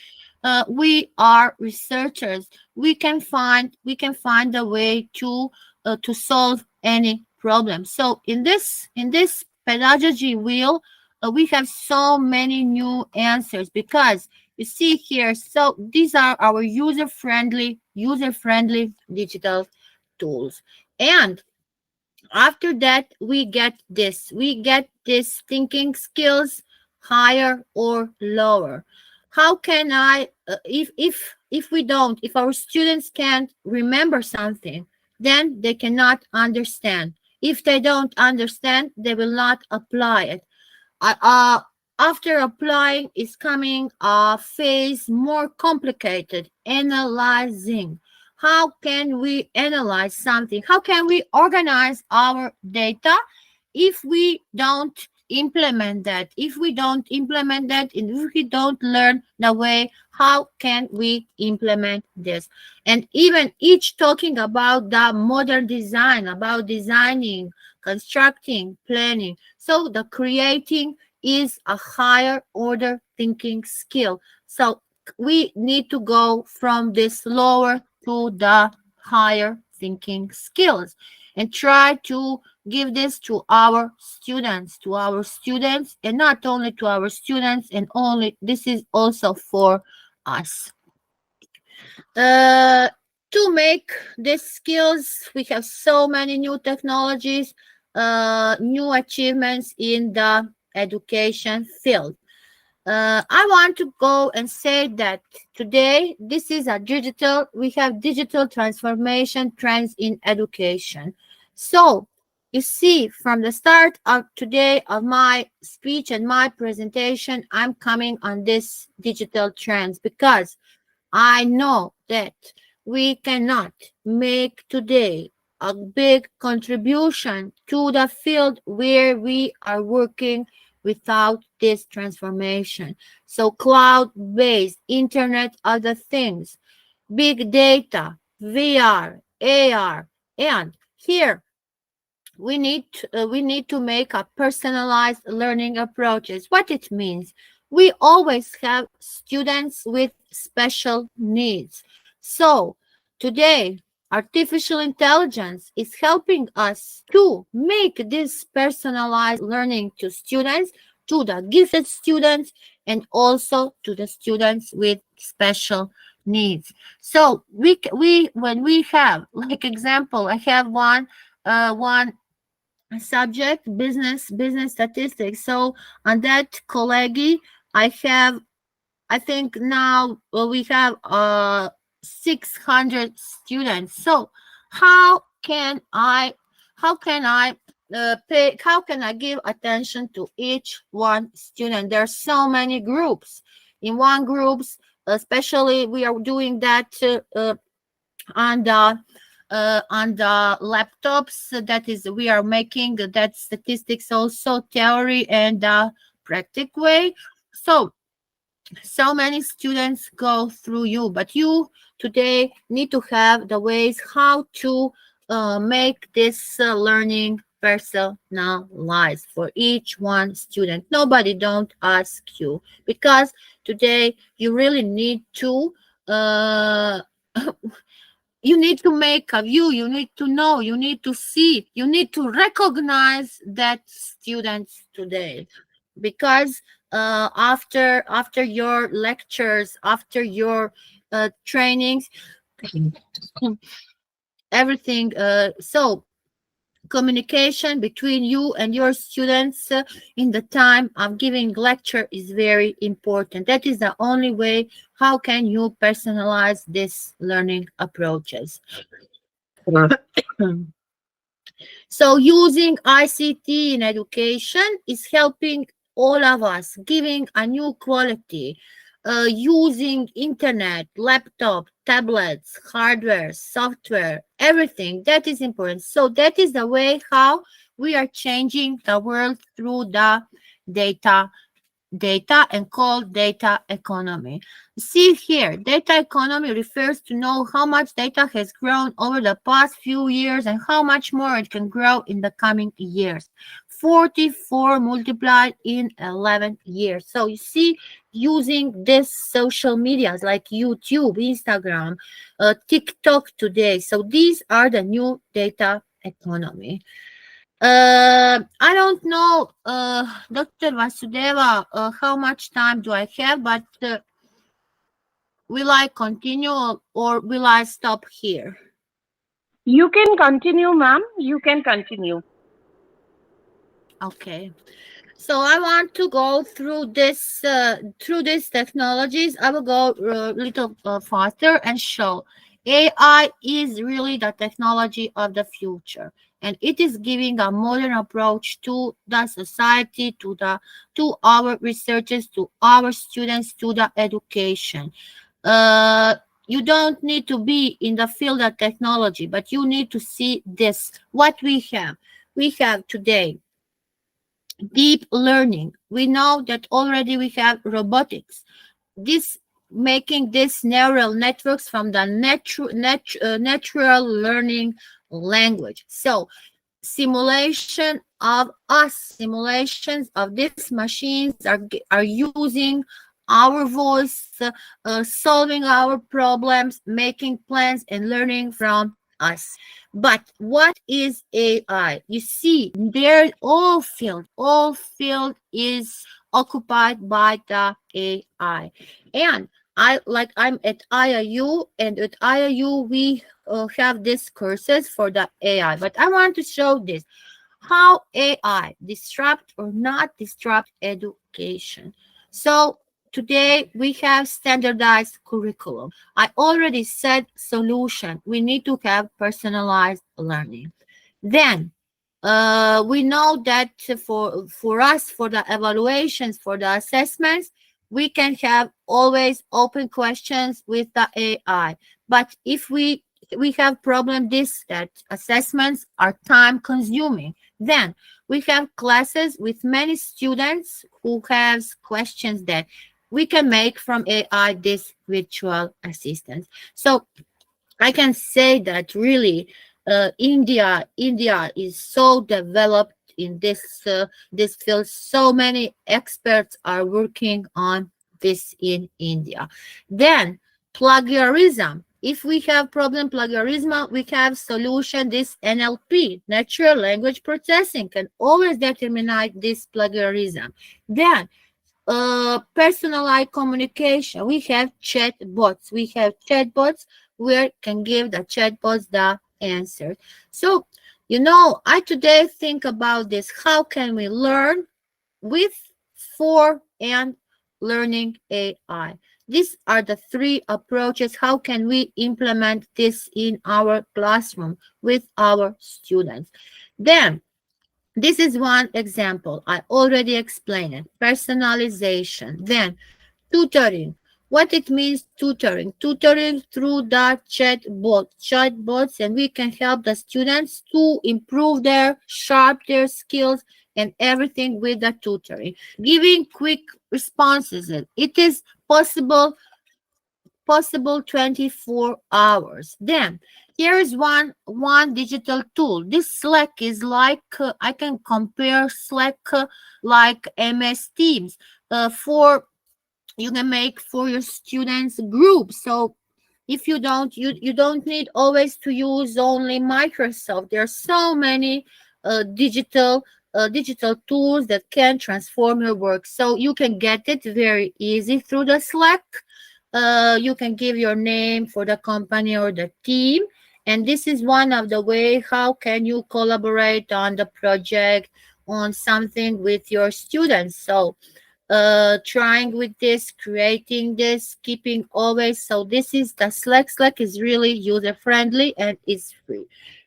we are researchers. We can find a way to solve any problem. So in this pedagogy wheel, we have so many new answers, because you see here, so these are our user-friendly digital tools. And after that, we get this thinking skills, higher or lower. How can I, if our students can't remember something, then they cannot understand. If they don't understand, they will not apply it. After applying is coming a phase more complicated, analyzing. How can we analyze something? How can we organize our data if we don't implement that? If we don't implement that, and if we don't learn the way, how can we implement this? And even each talking about the modern design, about designing, constructing, planning. So the creating is a higher order thinking skill. So we need to go from this lower to the higher thinking skills, and try to give this to our students, and not only to our students, and only this is also for us. To make these skills, we have so many new technologies, new achievements in the education field. I want to go and say that today this is we have digital transformation trends in education. So you see, from the start of today of my speech and my presentation, I'm coming on this digital trends, because I know that we cannot make today a big contribution to the field where we are working without this transformation. So cloud-based, Internet of the Things, big data, VR, AR, and here we need to make a personalized learning approaches. What it means, we always have students with special needs. So today, artificial intelligence is helping us to make this personalized learning to students, to the gifted students, and also to the students with special needs. So when we have, like example, I have one subject, business statistics. So on that colleague, I think now we have 600 students. So how can I give attention to each one student? There are so many groups. In one groups, especially we are doing that on the laptops. That is, we are making that statistics also theory and practical way. So many students go through you, but you today need to have the ways how to make this learning personalized for each one student. Nobody don't ask you, because today you really need to you need to make a view, you need to know, you need to see, you need to recognize that students today. Because after your lectures, after your trainings, everything, so communication between you and your students in the time of giving lecture is very important. That is the only way how can you personalize this learning approaches. So using ICT in education is helping all of us, giving a new quality, using internet, laptop, tablets, hardware, software, everything. That is important. So that is the way how we are changing the world through the data and called data economy. See here, data economy refers to know how much data has grown over the past few years and how much more it can grow in the coming years. 44 multiplied in 11 years. So you see, using this social medias like YouTube, Instagram, TikTok today. So these are the new data economy. I don't know, Dr. Vasudeva, how much time do I have, but will I continue or will I stop here? You can continue, ma'am. You can continue. Okay. So I want to go through this through these technologies. I will go a little faster and show AI is really the technology of the future, and it is giving a modern approach to the society, to our researchers, to our students, to the education. You don't need to be in the field of technology, but you need to see this. What we have today. Deep learning. We know that already we have robotics. Making these neural networks from the natural learning language. So simulations of these machines are using our voice, solving our problems, making plans, and learning from us. But what is AI? You see, there all field is occupied by the AI. And I'm at IIU, and at IIU we have these courses for the AI. But I want to show this, how AI disrupt or not disrupt education. So today we have standardized curriculum. I already said solution. We need to have personalized learning. Then we know that for us, for the evaluations, for the assessments, we can have always open questions with the AI. But if we have problem that assessments are time consuming, then we have classes with many students who have questions that we can make from AI this virtual assistant. So I can say that really India is so developed in this field. So many experts are working on this in India. Then plagiarism. If we have problem plagiarism, we have solution. This NLP, natural language processing, can always determine this plagiarism. Then personalized communication. We have chatbots. We have chatbots where can give the chatbots the answer. So, I today think about this. How can we learn with, for, and learning AI? These are the three approaches. How can we implement this in our classroom with our students? Then, this is one example. I already explained it. Personalization. Then, tutoring. What it means, tutoring through the chatbots, and we can help the students to improve their skills and everything with the tutoring. Giving quick responses. It is possible 24 hours. Then here is one digital tool. This Slack is like I can compare Slack like MS Teams for you can make for your students group. So if you don't need always to use only Microsoft. There are so many digital tools that can transform your work. So you can get it very easy through the Slack. You can give your name for the company or the team, and this is one of the way how can you collaborate on the project, on something with your students. So trying with this, creating this, keeping always. So this is the Slack. Slack is really user friendly and it's free.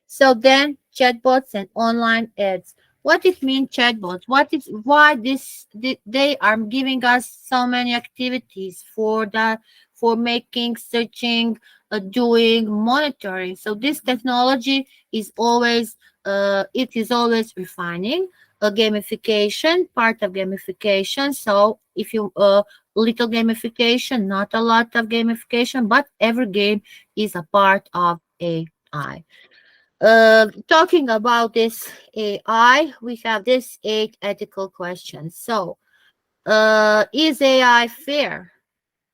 So then chatbots and online ads. What it means, chatbots? Why they are giving us so many activities for making, searching, doing, monitoring. So this technology is always refining. Gamification, part of gamification. So if you little gamification, not a lot of gamification, but every game is a part of AI. Talking about this AI, we have this 8 ethical questions. So, is AI fair?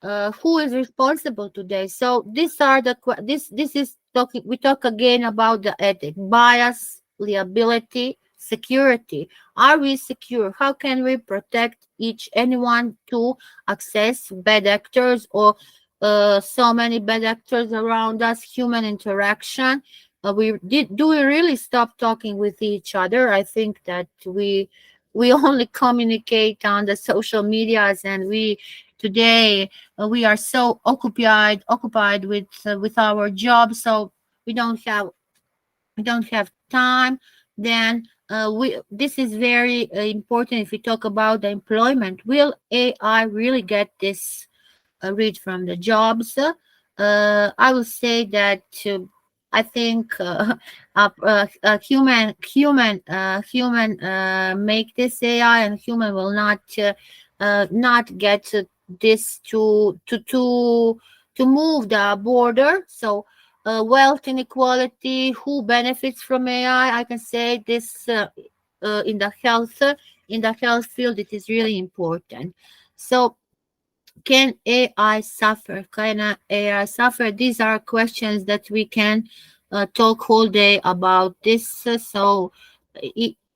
Who is responsible today? So these are the this is talking. We talk again about the ethic, bias, liability, security. Are we secure? How can we protect anyone to access bad actors or so many bad actors around us? Human interaction. Do we really stop talking with each other? I think that we only communicate on the social medias, and today we are so occupied with our job, so we don't have time. Then this is very important. If we talk about the employment, will AI really get this rid from the jobs? I will say that I think human make this AI, and human will not get this to move the border. So wealth inequality, who benefits from AI? I can say this in the health field, it is really important. So can AI suffer? Can AI suffer? These are questions that we can talk whole day about this. So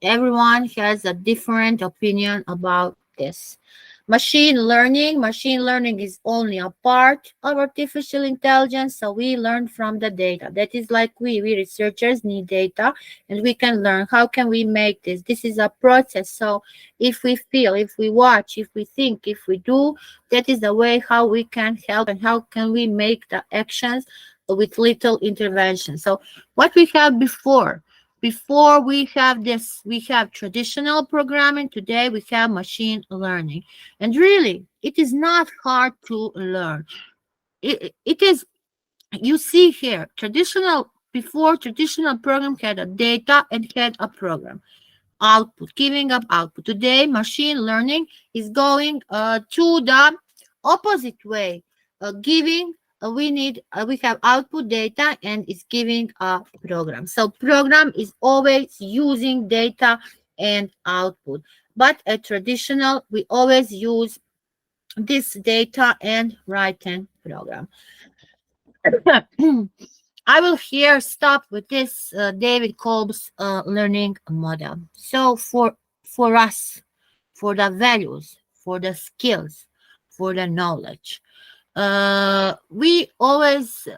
everyone has a different opinion about this. Machine learning is only a part of artificial intelligence. So we learn from the data. That is like we researchers need data, and we can learn. How can we make this? This is a process. So if we feel, if we watch, if we think, if we do, that is the way how we can help, and how can we make the actions with little intervention. So what we have before we have this, we have traditional programming. Today we have machine learning, and really it is not hard to learn. It is, you see here, traditional program had a data and had a program output, giving up output. Today machine learning is going to the opposite way, giving we have output data and it's giving a program. So program is always using data and output, but a traditional, we always use this data and writing program. I will here stop with this David Kolb's learning model. So for us, for the values, for the skills, for the knowledge, we always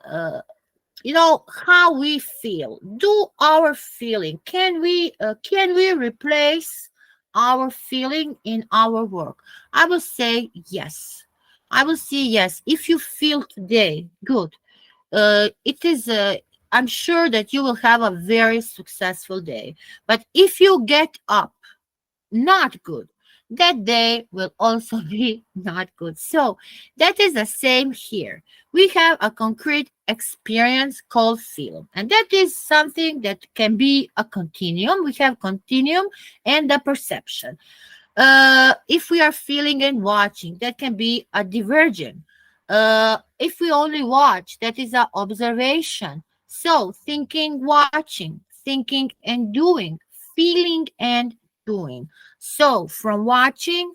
how we feel. Do our feeling, can we replace our feeling in our work? I will say yes. I will say yes. If you feel today good, it is I'm sure that you will have a very successful day. But if you get up not good, that day will also be not good. So that is the same here. We have a concrete experience called feeling, and that is something that can be a continuum. We have continuum and the perception. If we are feeling and watching, that can be a divergent. If we only watch, that is an observation. So thinking, watching, thinking and doing, feeling and doing. So from watching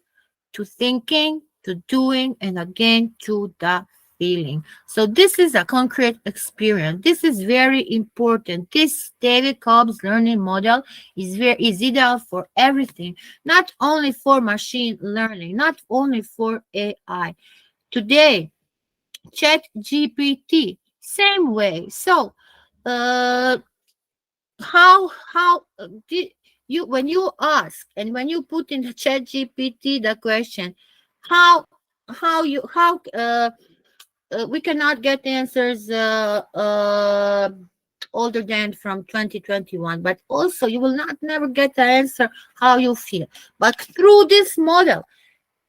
to thinking to doing and again to the feeling. So this is a concrete experience. This is very important. This David Kolb's learning model is ideal for everything, not only for machine learning, not only for AI. Today, ChatGPT, same way. So how did you, when you ask and when you put in the ChatGPT the question, we cannot get answers older than from 2021, but also you will never get the answer how you feel. But through this model,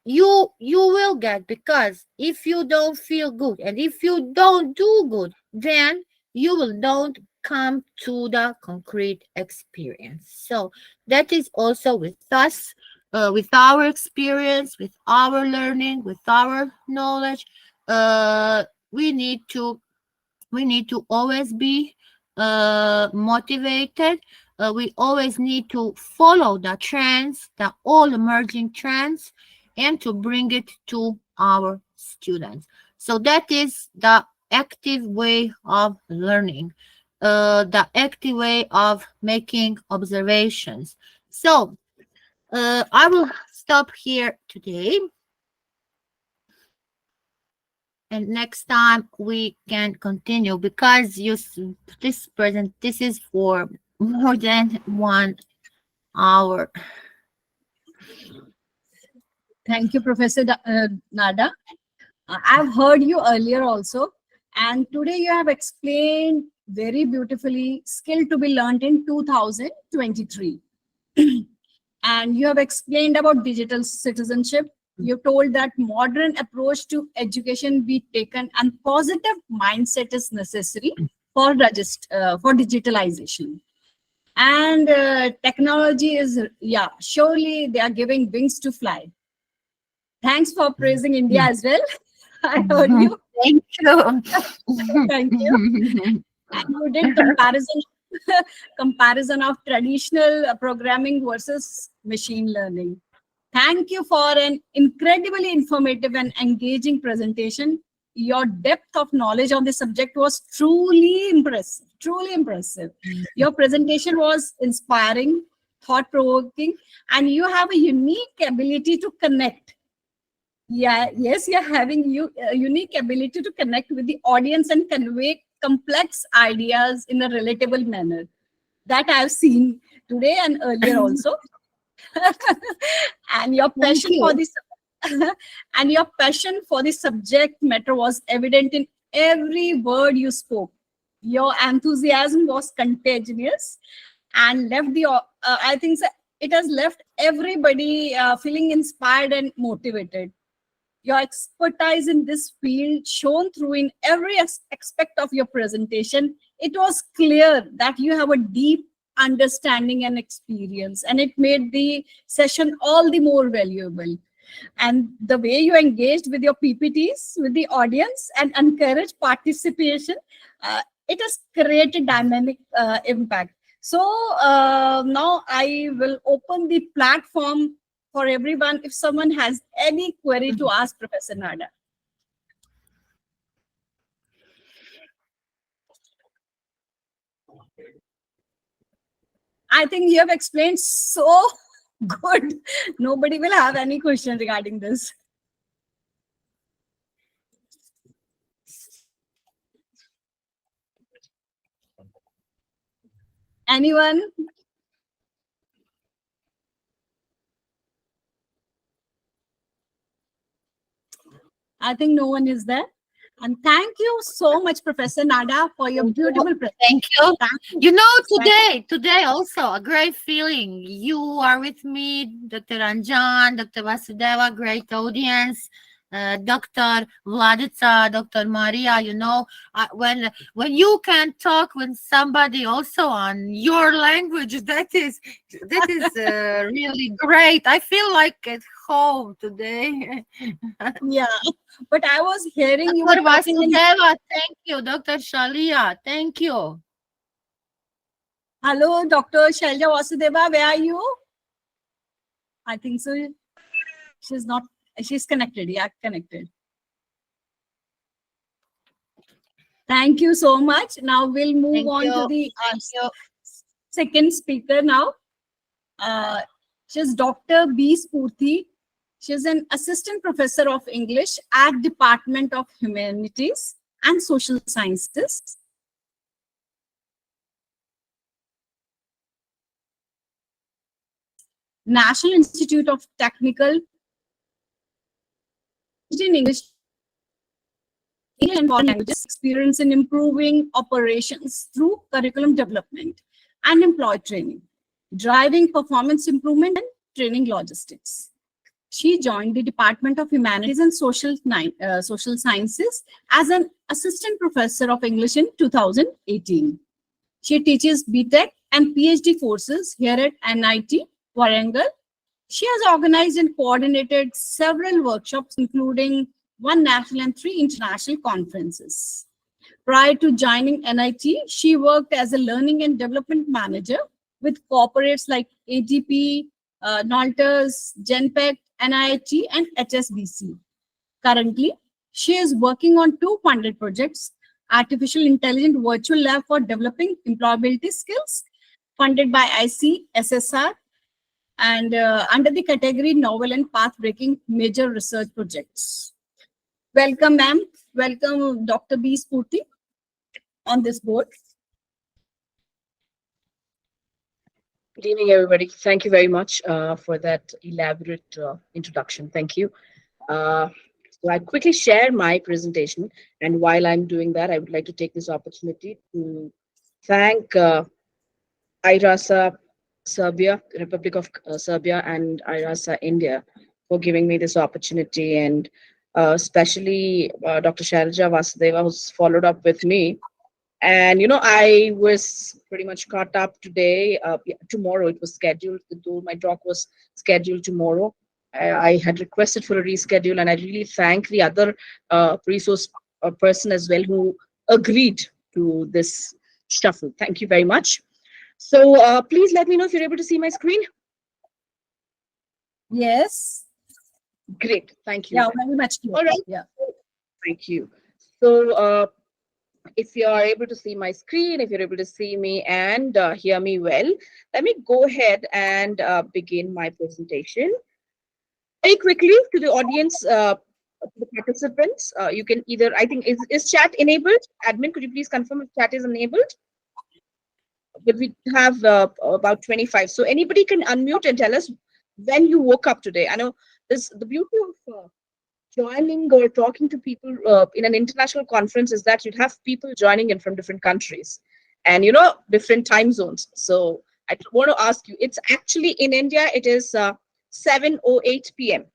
you will get, because if you don't feel good and if you don't do good, then you will don't come to the concrete experience. So that is also with us, with our experience, with our learning, with our knowledge. We need to always be motivated. We always need to follow the trends, the all emerging trends, and to bring it to our students. So that is the active way of learning, the active way of making observations. So I will stop here today. And next time we can continue, because this is for more than 1 hour. Thank you, Professor Nada. I've heard you earlier also, and today you have explained very beautifully skill to be learned in 2023. And you have explained about digital citizenship. You told that modern approach to education be taken and positive mindset is necessary for digitalization. And technology is, surely they are giving wings to fly. Thanks for praising India as well. I heard you. Thank you. Thank you. And you did comparison of traditional programming versus machine learning. Thank you for an incredibly informative and engaging presentation. Your depth of knowledge on the subject was truly impressive. Truly impressive. Your presentation was inspiring, thought-provoking, and you have a unique ability to connect. Yes, you're having a unique ability to connect with the audience and convey complex ideas in a relatable manner. That I've seen today and earlier also. And your passion for this and your passion for the subject matter was evident in every word you spoke. Your enthusiasm was contagious and left I think it has left everybody feeling inspired and motivated. Your expertise in this field shone through in every aspect of your presentation. It was clear that you have a deep understanding and experience, and it made the session all the more valuable. And the way you engaged with your PPTs, with the audience, and encouraged participation, it has created dynamic impact. So now I will open the platform for everyone if someone has any query to ask Professor Nada. I think you have explained so good. Nobody will have any question regarding this. Anyone? I think no one is there. And thank you so much, Professor Nada, for your beautiful presentation. Thank you. Thank you. You know, today also a great feeling. You are with me, Dr. Ranjan, Dr. Vasudeva, great audience, Dr. Vladica, Dr. Maria. You know, when you can talk with somebody also on your language, that is really great. I feel like at home today. Yeah, but I was hearing you were Dr. talking in... Vasudeva, thank you. Dr. Shalia, thank you. Hello, Dr. Shalja Vasudeva, where are you? I think so. She's not, she's connected. Yeah, connected. Thank you so much. Now we'll move Thank on you. to the Thank you. second speaker now. She's Dr. B. Spurti. She's an assistant professor of English at Department of Humanities and Social Sciences. National Institute of Technical in English and foreign languages, experience in improving operations through curriculum development and employee training, driving performance improvement and training logistics. She joined the Department of Humanities and Social Sciences as an assistant professor of English in 2018. She teaches BTech and PhD courses here at NIT Warangal. She has organized and coordinated several workshops, including 1 national and 3 international conferences. Prior to joining NIT, she worked as a learning and development manager with corporates like ADP, Nalters, Genpact, NIT, and HSBC. Currently, she is working on 2 funded projects: Artificial Intelligence Virtual Lab for Developing Employability Skills, funded by ICSSR, and under the category Novel and Path-Breaking Major Research Projects. Welcome, ma'am. Welcome, Dr. B. Spurti, on this board. Good evening, everybody. Thank you very much for that elaborate introduction. Thank you. So I'll quickly share my presentation. And while I'm doing that, I would like to take this opportunity to thank IRASA Serbia, Republic of Serbia, and IRASA India for giving me this opportunity, and especially Dr. Shalja Vasudeva, who's followed up with me. And, you know, I was pretty much caught up today. Tomorrow it was scheduled, though my talk was scheduled tomorrow. I had requested for a reschedule, and I really thank the other resource person as well who agreed to this shuffle. Thank you very much. So please let me know if you're able to see my screen. Yes. Great. Thank you. Yeah, very much clear. All right. Yeah. Thank you. So if you are able to see my screen, if you're able to see me and hear me well, let me go ahead and begin my presentation. Very quickly to the audience, to the participants, you can either, I think, is chat enabled? Admin, could you please confirm if chat is enabled? But we have about 25. So anybody can unmute and tell us when you woke up today. I know the beauty of joining or talking to people in an international conference is that you'd have people joining in from different countries and, you know, different time zones. So I want to ask you, it's actually in India, it is 7:08 p.m.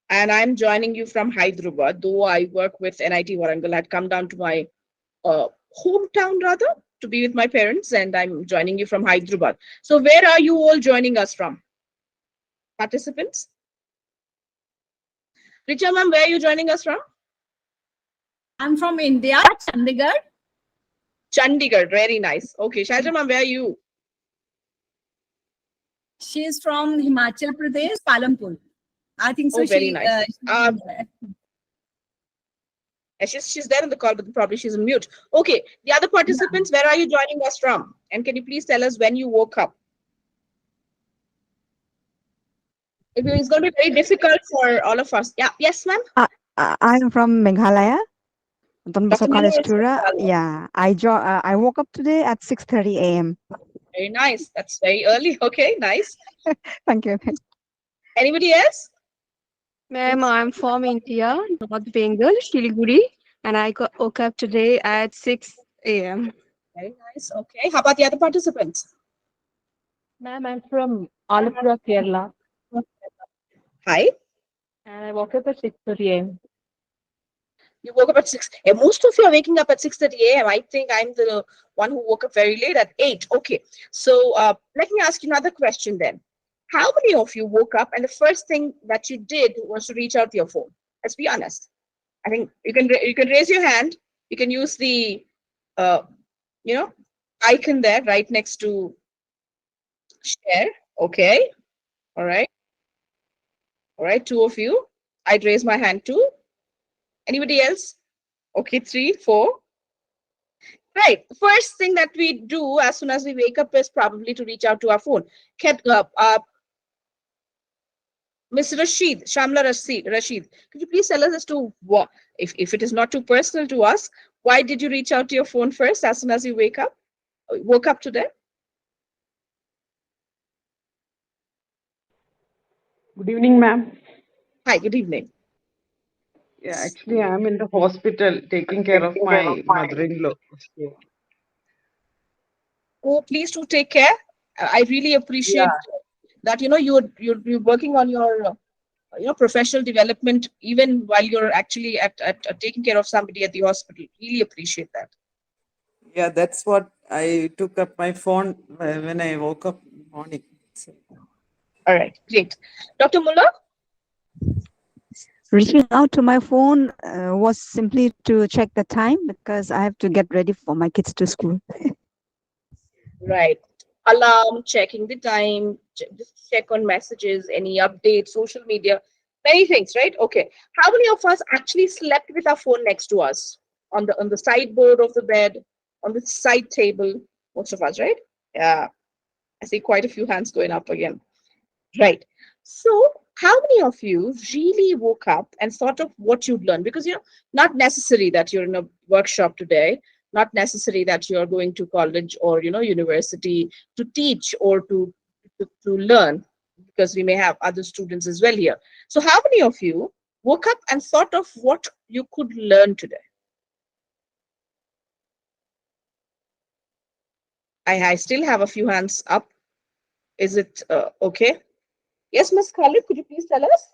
And I'm joining you from Hyderabad, though I work with NIT Warangal. I'd come down to my hometown rather to be with my parents, and I'm joining you from Hyderabad. So where are you all joining us from? Participants? Richa ma'am, where are you joining us from? I'm from India, Chandigarh. Chandigarh, very nice. Okay, Shailja ma'am, where are you? She is from Himachal Pradesh, Palampur. I think so. Oh, very she, nice. she- Yeah, she's there in the call, but probably she's on mute. Okay, the other participants, where are you joining us from? And can you please tell us when you woke up? It's going to be very difficult for all of us. Yeah, yes, ma'am. I'm from Meghalaya, Don Bosco Dr. College, Manu is from Tura. Meghalaya. Yeah, I woke up today at 6:30 a.m. Very nice. That's very early. Okay, nice. Thank you. Anybody else? Ma'am, I'm from India, North Bengal, Siliguri, and I woke up today at 6 a.m. Very nice. Okay. How about the other participants? Ma'am, I'm from Alappuzha, Kerala, Hi. and I woke up at 6:30 a.m. You woke up at 6. Most of you are waking up at 6:30 a.m. I think I'm the one who woke up very late at 8. Okay. So let me ask you another question then. How many of you woke up and the first thing that you did was to reach out to your phone? Let's be honest. I think you can raise your hand. You can use the icon there right next to share. Okay. All right. All right. 2 of you. I'd raise my hand too. Anybody else? Okay, 3, 4. Right. First thing that we do as soon as we wake up is probably to reach out to our phone. Ms. Rashid, Shamla Rashid, could you please tell us as to what, if it is not too personal to us, why did you reach out to your phone first as soon as you woke up today? Good evening, ma'am. Hi, good evening. Yeah, actually, I'm in the hospital taking care of my mother-in-law. Oh, please do take care. I really appreciate that. You're working on your professional development even while you're actually at taking care of somebody at the hospital. Really appreciate that. Yeah, that's what I took up my phone when I woke up in the morning. So, All right, great. Dr. Mullah? Reaching out to my phone was simply to check the time because I have to get ready for my kids to school. Right. Alarm, checking the time, just check on messages, any updates, social media, many things, right? Okay. How many of us actually slept with our phone next to us on the sideboard of the bed, on the side table? Most of us, right? Yeah. I see quite a few hands going up again. Right. So how many of you really woke up and thought of what you'd learn? Because, not necessary that you're in a workshop today, not necessary that you're going to college or, university to teach or to learn, because we may have other students as well here. So how many of you woke up and thought of what you could learn today? I still have a few hands up. Is it okay? Yes, Ms. Khalid, could you please tell us?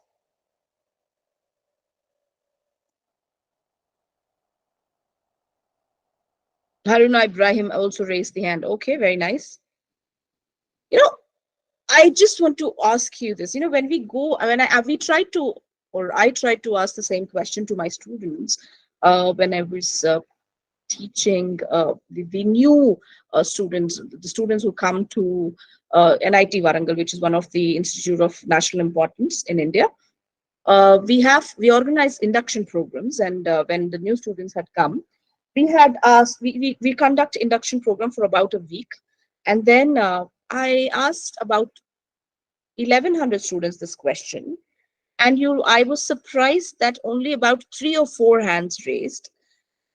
Haruna Ibrahim also raised the hand. Okay, very nice. I just want to ask you this. When we go, I tried to ask the same question to my students when I was teaching the new students, the students who come to NIT Warangal, which is one of the Institute of National Importance in India. We organize induction programs, and when the new students had come, we conduct induction program for about a week, and then I asked about 1,100 students this question, and I was surprised that only about 3 or 4 hands raised,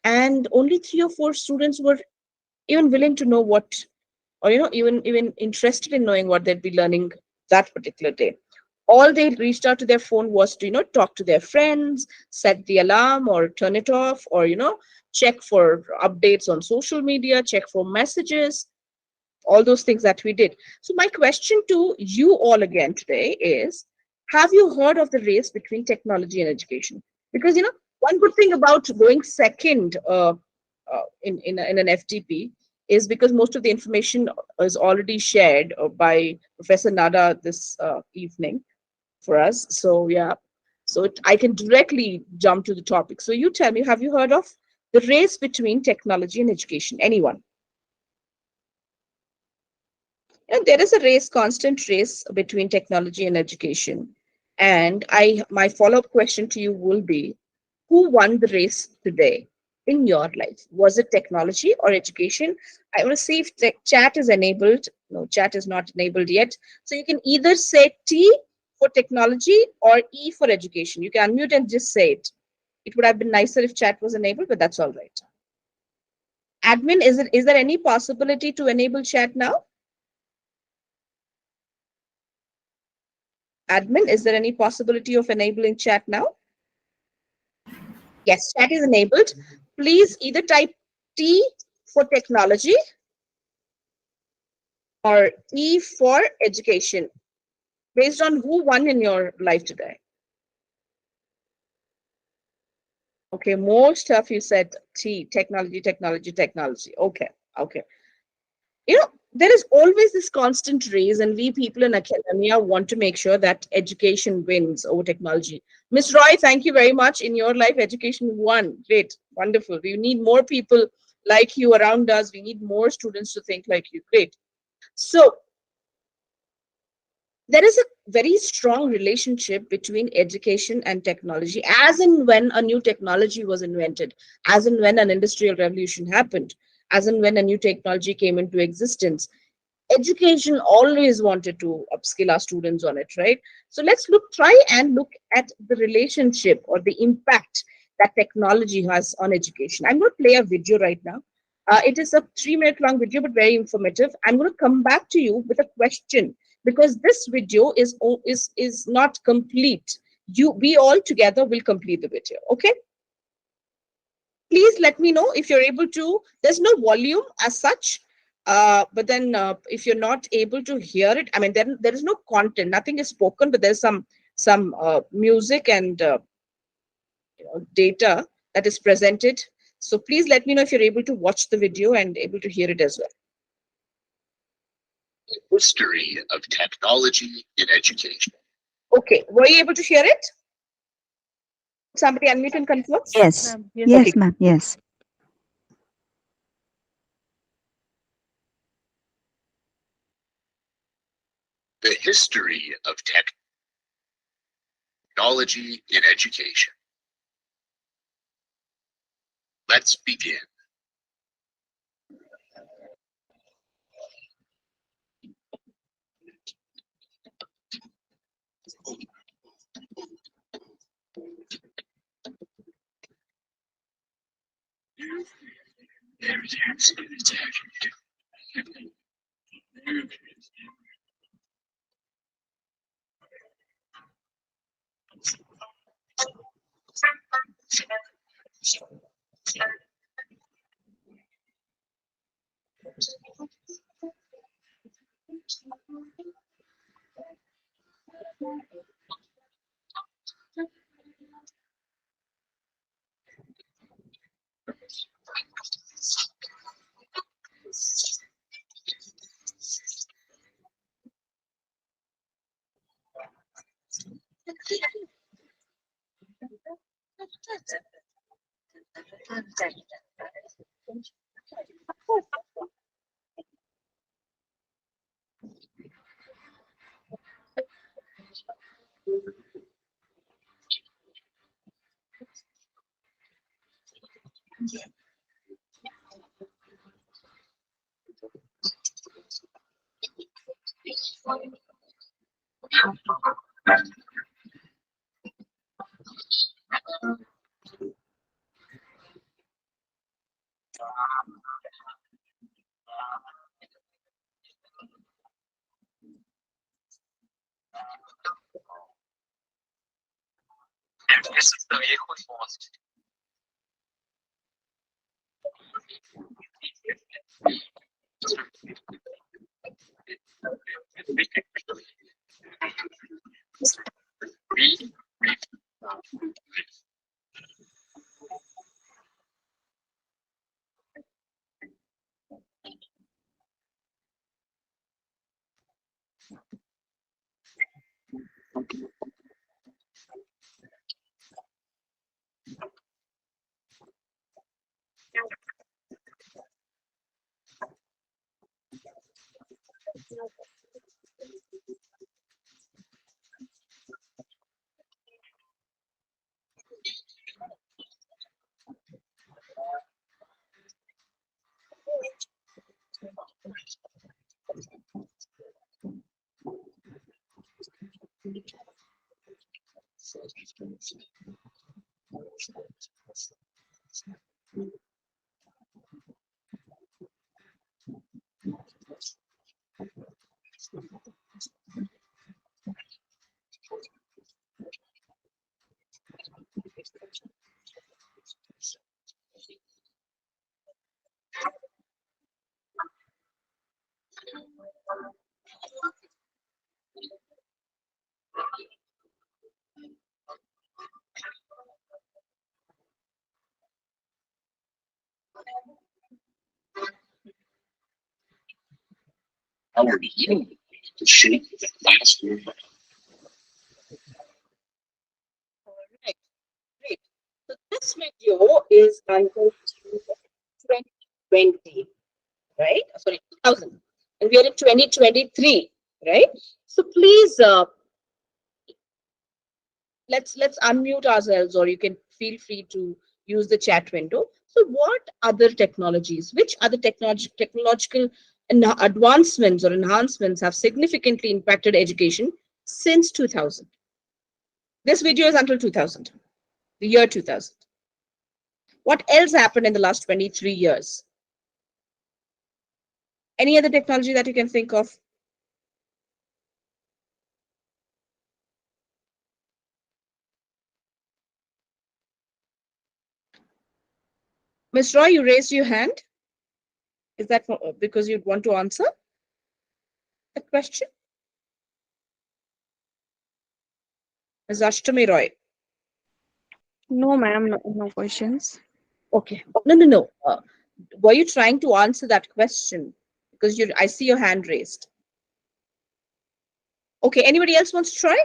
and only 3 or 4 students were even willing to know what, or even interested in knowing what they'd be learning that particular day. All they reached out to their phone was to talk to their friends, set the alarm or turn it off, or check for updates on social media, check for messages, all those things that we did. So my question to you all again today is, have you heard of the race between technology and education? Because one good thing about going second in an FTP is because most of the information is already shared by Professor Nada this evening for us. So yeah, So I can directly jump to the topic. So you tell me, have you heard of the race between technology and education? Anyone? There is a race, constant race between technology and education. And my follow-up question to you will be, who won the race today in your life? Was it technology or education? I want to see if the chat is enabled. No, chat is not enabled yet. So you can either say T for technology or E for education. You can unmute and just say it. It would have been nicer if chat was enabled, but that's all right. Admin, is there any possibility to enable chat now? Admin, is there any possibility of enabling chat now? Yes, chat is enabled. Please either type T for technology or E for education, based on who won in your life today. Okay, most of you said T, technology, technology, technology. Okay, okay. There is always this constant race, and we people in academia want to make sure that education wins over technology. Ms. Roy, thank you very much. In your life, education won. Great, wonderful. We need more people like you around us. We need more students to think like you. Great. So there is a very strong relationship between education and technology, as in when a new technology was invented, as in when an industrial revolution happened, as in when a new technology came into existence. Education always wanted to upskill our students on it, right? So let's try and look at the relationship or the impact that technology has on education. I'm going to play a video right now. It is a 3-minute long video, but very informative. I'm going to come back to you with a question, because this video is not complete. We all together will complete the video. Okay, please let me know if you're able to. There's no volume as such, but then if you're not able to hear it, I mean, then there is no content, nothing is spoken, but there's some music and data that is presented. So please let me know if you're able to watch the video and able to hear it as well. History of technology in education. Okay, were you able to hear it? Somebody unmute and confirm. Yes. Yes. Yes, Okay. ma'am. Yes. The history of technology in education. Let's begin. How are you to shape the classroom? Correct. Great. So this video is until 2020, right? Sorry, 2000. And we are in 2023, right? So please, let's unmute ourselves, or you can feel free to use the chat window. So what other technologies, which other technological advancements or enhancements have significantly impacted education since 2000? This video is until 2000, the year 2000. What else happened in the last 23 years? Any other technology that you can think of? Ms. Roy, you raised your hand. Is that because you'd want to answer the question? Ms. Ashtami Roy. No, ma'am, no questions. Okay. No. Were you trying to answer that question? Because I see your hand raised. Okay. Anybody else wants to try?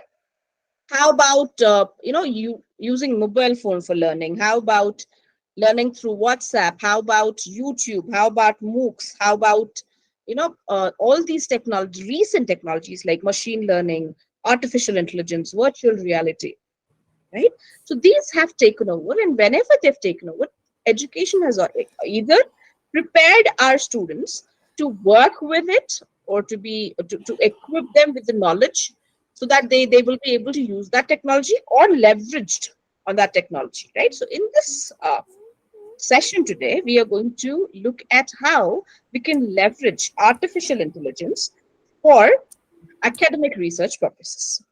How about you using mobile phone for learning? How about learning through WhatsApp? How about YouTube? How about MOOCs? How about all these recent technologies like machine learning, artificial intelligence, virtual reality, right? So these have taken over, and whenever they've taken over, education has either prepared our students to work with it, or to equip them with the knowledge so that they will be able to use that technology, or leveraged on that technology, right? So in this session today, we are going to look at how we can leverage artificial intelligence for academic research purposes.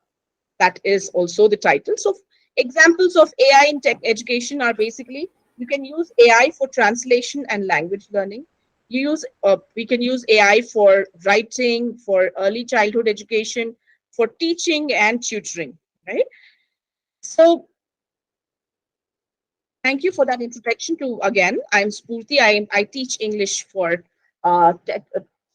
That is also the title. So examples of AI in tech education are basically, you can use AI for translation and language learning. We can use AI for writing, for early childhood education, for teaching and tutoring, right? So thank you for that introduction to, again, I'm Spurti. I teach English for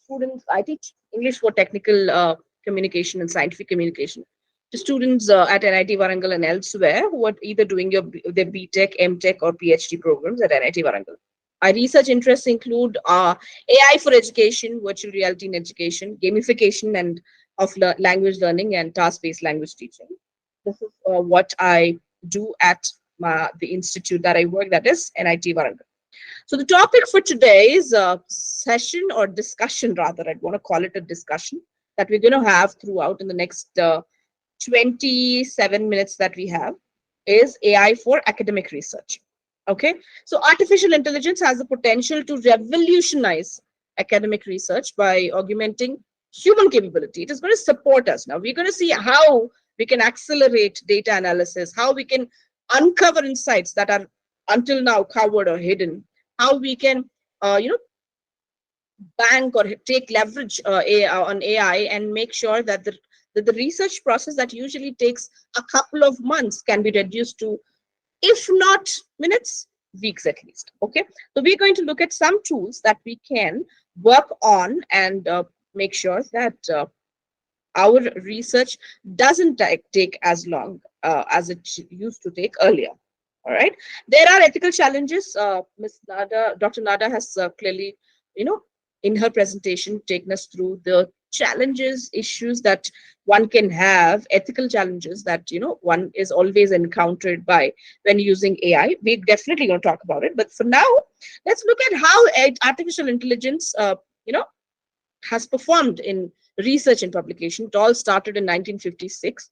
students. I teach English for technical communication and scientific communication to students at NIT Warangal and elsewhere who are either doing their BTech, MTech or PhD programs at NIT Warangal. My research interests include AI for education, virtual reality in education, gamification and of language learning, and task-based language teaching. This is what I do at the institute that I work, that is NIT Warangal. So the topic for today's session, or discussion rather, I'd want to call it a discussion, that we're going to have throughout in the next 27 minutes that we have, is AI for academic research. Okay, so artificial intelligence has the potential to revolutionize academic research by augmenting human capability. It is going to support us. Now we're going to see how we can accelerate data analysis, how we can uncover insights that are until now covered or hidden, how we can bank or take leverage on AI and make sure that the research process that usually takes a couple of months can be reduced to, if not minutes, weeks at least. Okay, so we're going to look at some tools that we can work on and make sure that our research doesn't take as long as it used to take earlier. All right, there are ethical challenges. Ms. Nada, Dr. Nada has clearly, in her presentation, taken us through the challenges, issues that one can have, ethical challenges that one is always encountered by when using AI. We're definitely going to talk about it, but for now, let's look at how artificial intelligence, has performed in research and publication. It all started in 1956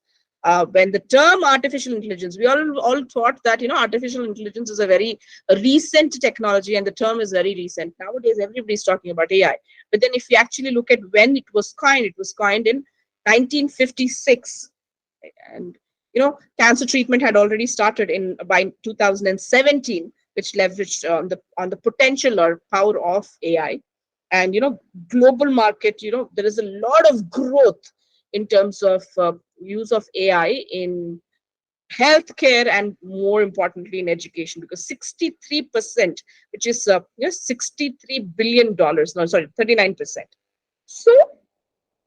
When the term artificial intelligence, we all thought that, artificial intelligence is a very recent technology and the term is very recent. Nowadays, everybody's talking about AI. But then if you actually look at when it was coined in 1956. And, cancer treatment had already started by 2017, which leveraged on the potential or power of AI. And, global market, there is a lot of growth in terms of use of AI in healthcare and more importantly in education, because 63%, which is $63 billion, no, sorry, 39%. So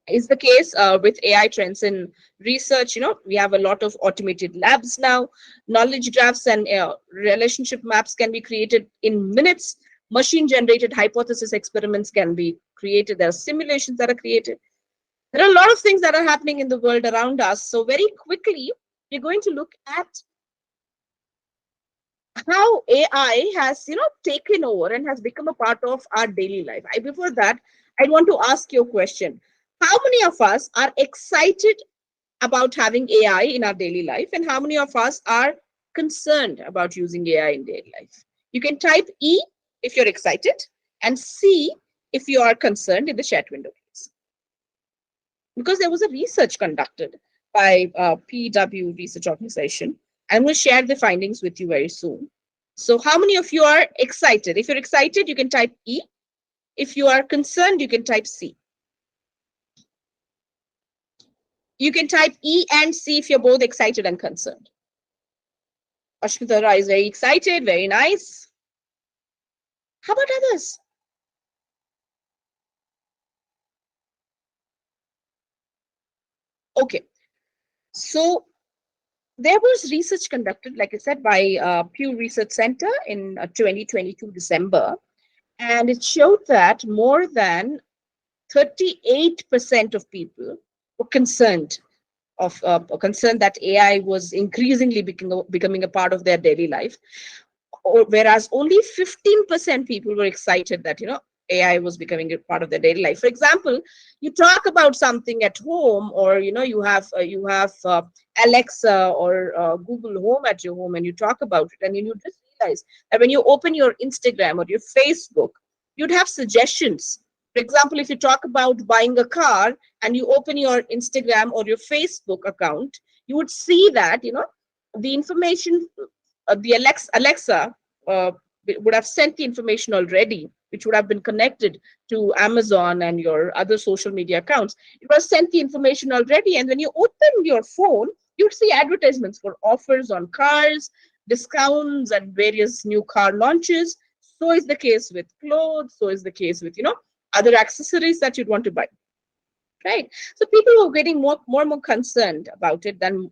is the case with AI trends in research. We have a lot of automated labs now. Knowledge graphs and relationship maps can be created in minutes. Machine generated hypothesis experiments can be created. There are simulations that are created. There are a lot of things that are happening in the world around us. So very quickly, we're going to look at how AI has, taken over and has become a part of our daily life. Before that, I want to ask you a question. How many of us are excited about having AI in our daily life? And how many of us are concerned about using AI in daily life? You can type E if you're excited and C if you are concerned in the chat window. Because there was a research conducted by PW Research Organization. I'm going to share the findings with you very soon. So how many of you are excited? If you're excited, you can type E. If you are concerned, you can type C. You can type E and C if you're both excited and concerned. Ashmita Rai is very excited, very nice. How about others? Okay, so there was research conducted, like I said, by Pew Research Center in 2022 December, and it showed that more than 38% of people were concerned that AI was increasingly becoming a part of their daily life, whereas only 15% people were excited that AI was becoming a part of their daily life. For example, you talk about something at home, or you have Alexa or Google Home at your home, and you talk about it, and you just realize that when you open your Instagram or your Facebook, you'd have suggestions. For example, if you talk about buying a car and you open your Instagram or your Facebook account, you would see that the information, the Alexa would have sent the information already, which would have been connected to Amazon and your other social media accounts. It was sent the information already, and when you open your phone, you'd see advertisements for offers on cars, discounts, and various new car launches. So is the case with clothes. So is the case with other accessories that you'd want to buy. Right? So people were getting more and more concerned about it than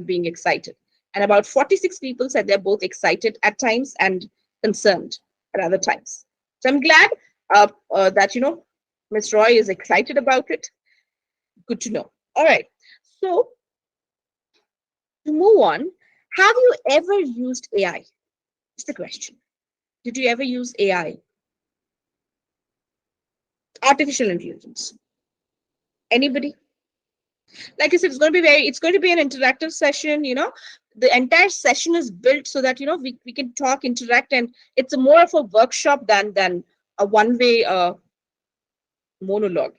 being excited. And about 46 people said they're both excited at times and concerned at other times. So I'm glad that, Ms. Roy is excited about it. Good to know. All right. So to move on, have you ever used AI? Just a question. Did you ever use AI? Artificial intelligence. Anybody? Like I said, it's going to be an interactive session. The entire session is built so that we can talk, interact, and it's more of a workshop than a one-way monologue.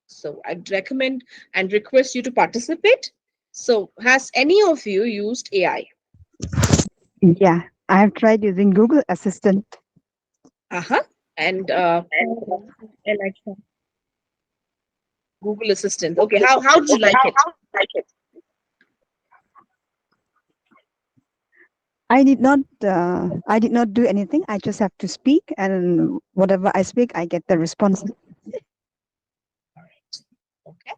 So I'd recommend and request you to participate. So has any of you used AI? Yeah, I have tried using Google Assistant. And Alexa. Google Assistant. Okay, how did you like it? I did not do anything. I just have to speak, and whatever I speak, I get the response. Okay,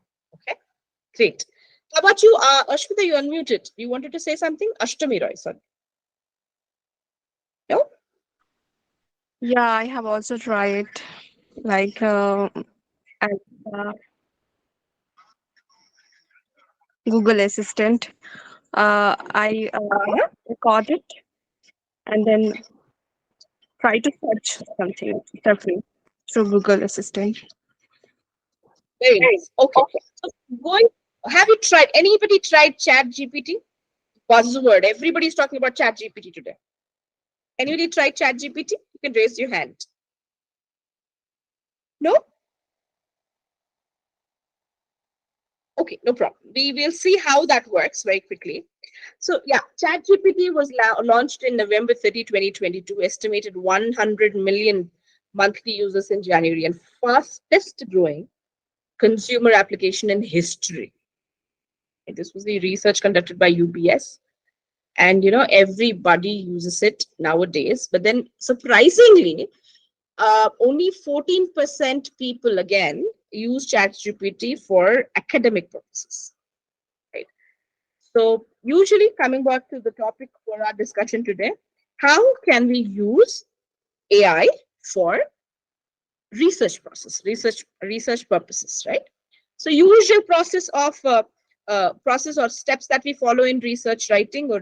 great. How about you, Ashmita? You unmuted. You wanted to say something? Ashtami Roy, sorry. No? Yeah, I have also tried like Google Assistant. I record it and then try to search something different through Google Assistant. Very nice. Okay. So going Have you tried, anybody tried Chat GPT? Buzzword. Everybody's talking about Chat GPT today. Anybody tried Chat GPT? You can raise your hand. No? Okay, no problem. We will see how that works very quickly. So yeah, ChatGPT was launched in November 30, 2022, estimated 100 million monthly users in January, and fastest growing consumer application in history. And this was the research conducted by UBS. And everybody uses it nowadays. But then surprisingly, only 14% people again use ChatGPT for academic purposes. Right. So usually, coming back to the topic for our discussion today, how can we use AI for research purposes, right? So usual process or steps that we follow in research writing or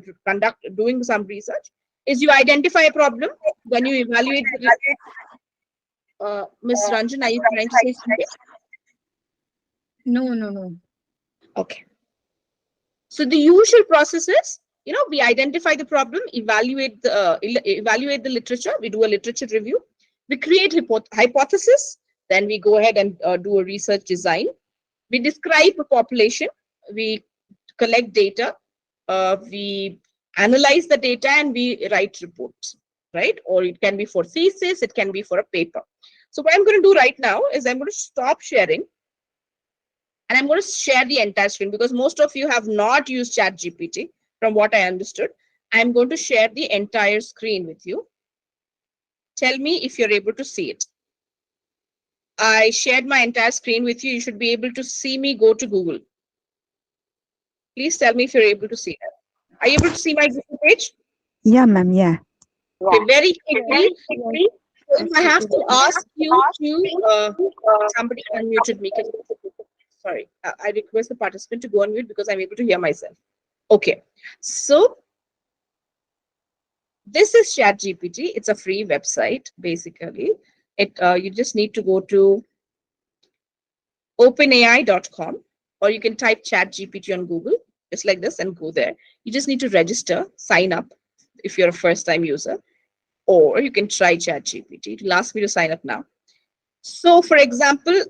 doing some research is you identify a problem, then you evaluate the Ms. Ranjan, are you trying to say something? No. Okay. So the usual process is, we identify the problem, evaluate the literature, we do a literature review, we create hypothesis, then we go ahead and do a research design. We describe a population, we collect data, we analyze the data, and we write reports, right? Or it can be for thesis, it can be for a paper. So what I'm going to do right now is I'm going to stop sharing. And I'm going to share the entire screen because most of you have not used ChatGPT, from what I understood. I'm going to share the entire screen with you. Tell me if you're able to see it. I shared my entire screen with you. You should be able to see me go to Google. Please tell me if you're able to see that. Are you able to see my Google page? Yeah, ma'am. Yeah. Okay, very quickly. If I have to ask you to, somebody unmuted me. Sorry, I request the participant to go on mute because I'm able to hear myself. Okay, so this is ChatGPT. It's a free website, basically. You just need to go to openai.com, or you can type ChatGPT on Google, just like this, and go there. You just need to register, sign up if you're a first-time user, or you can try ChatGPT. It will ask me to sign up now. So, for example,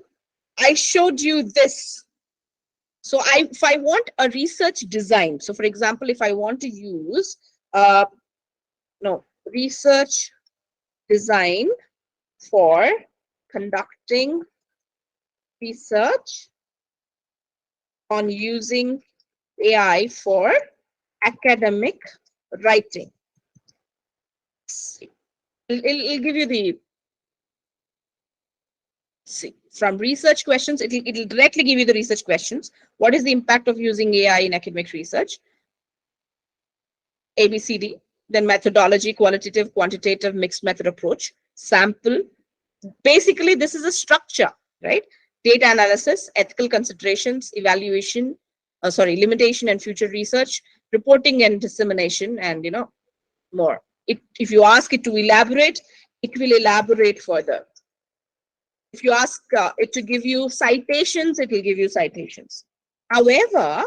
I showed you this. So if I want a research design, so for example, if I want to use research design for conducting research on using AI for academic writing. It'll give you the from research questions, it'll directly give you the research questions. What is the impact of using AI in academic research? ABCD, then methodology, qualitative, quantitative, mixed method approach, sample. Basically, this is a structure, right? Data analysis, ethical considerations, evaluation, limitation and future research, reporting and dissemination, and more. If you ask it to elaborate, it will elaborate further. If you ask it to give you citations, it will give you citations. However,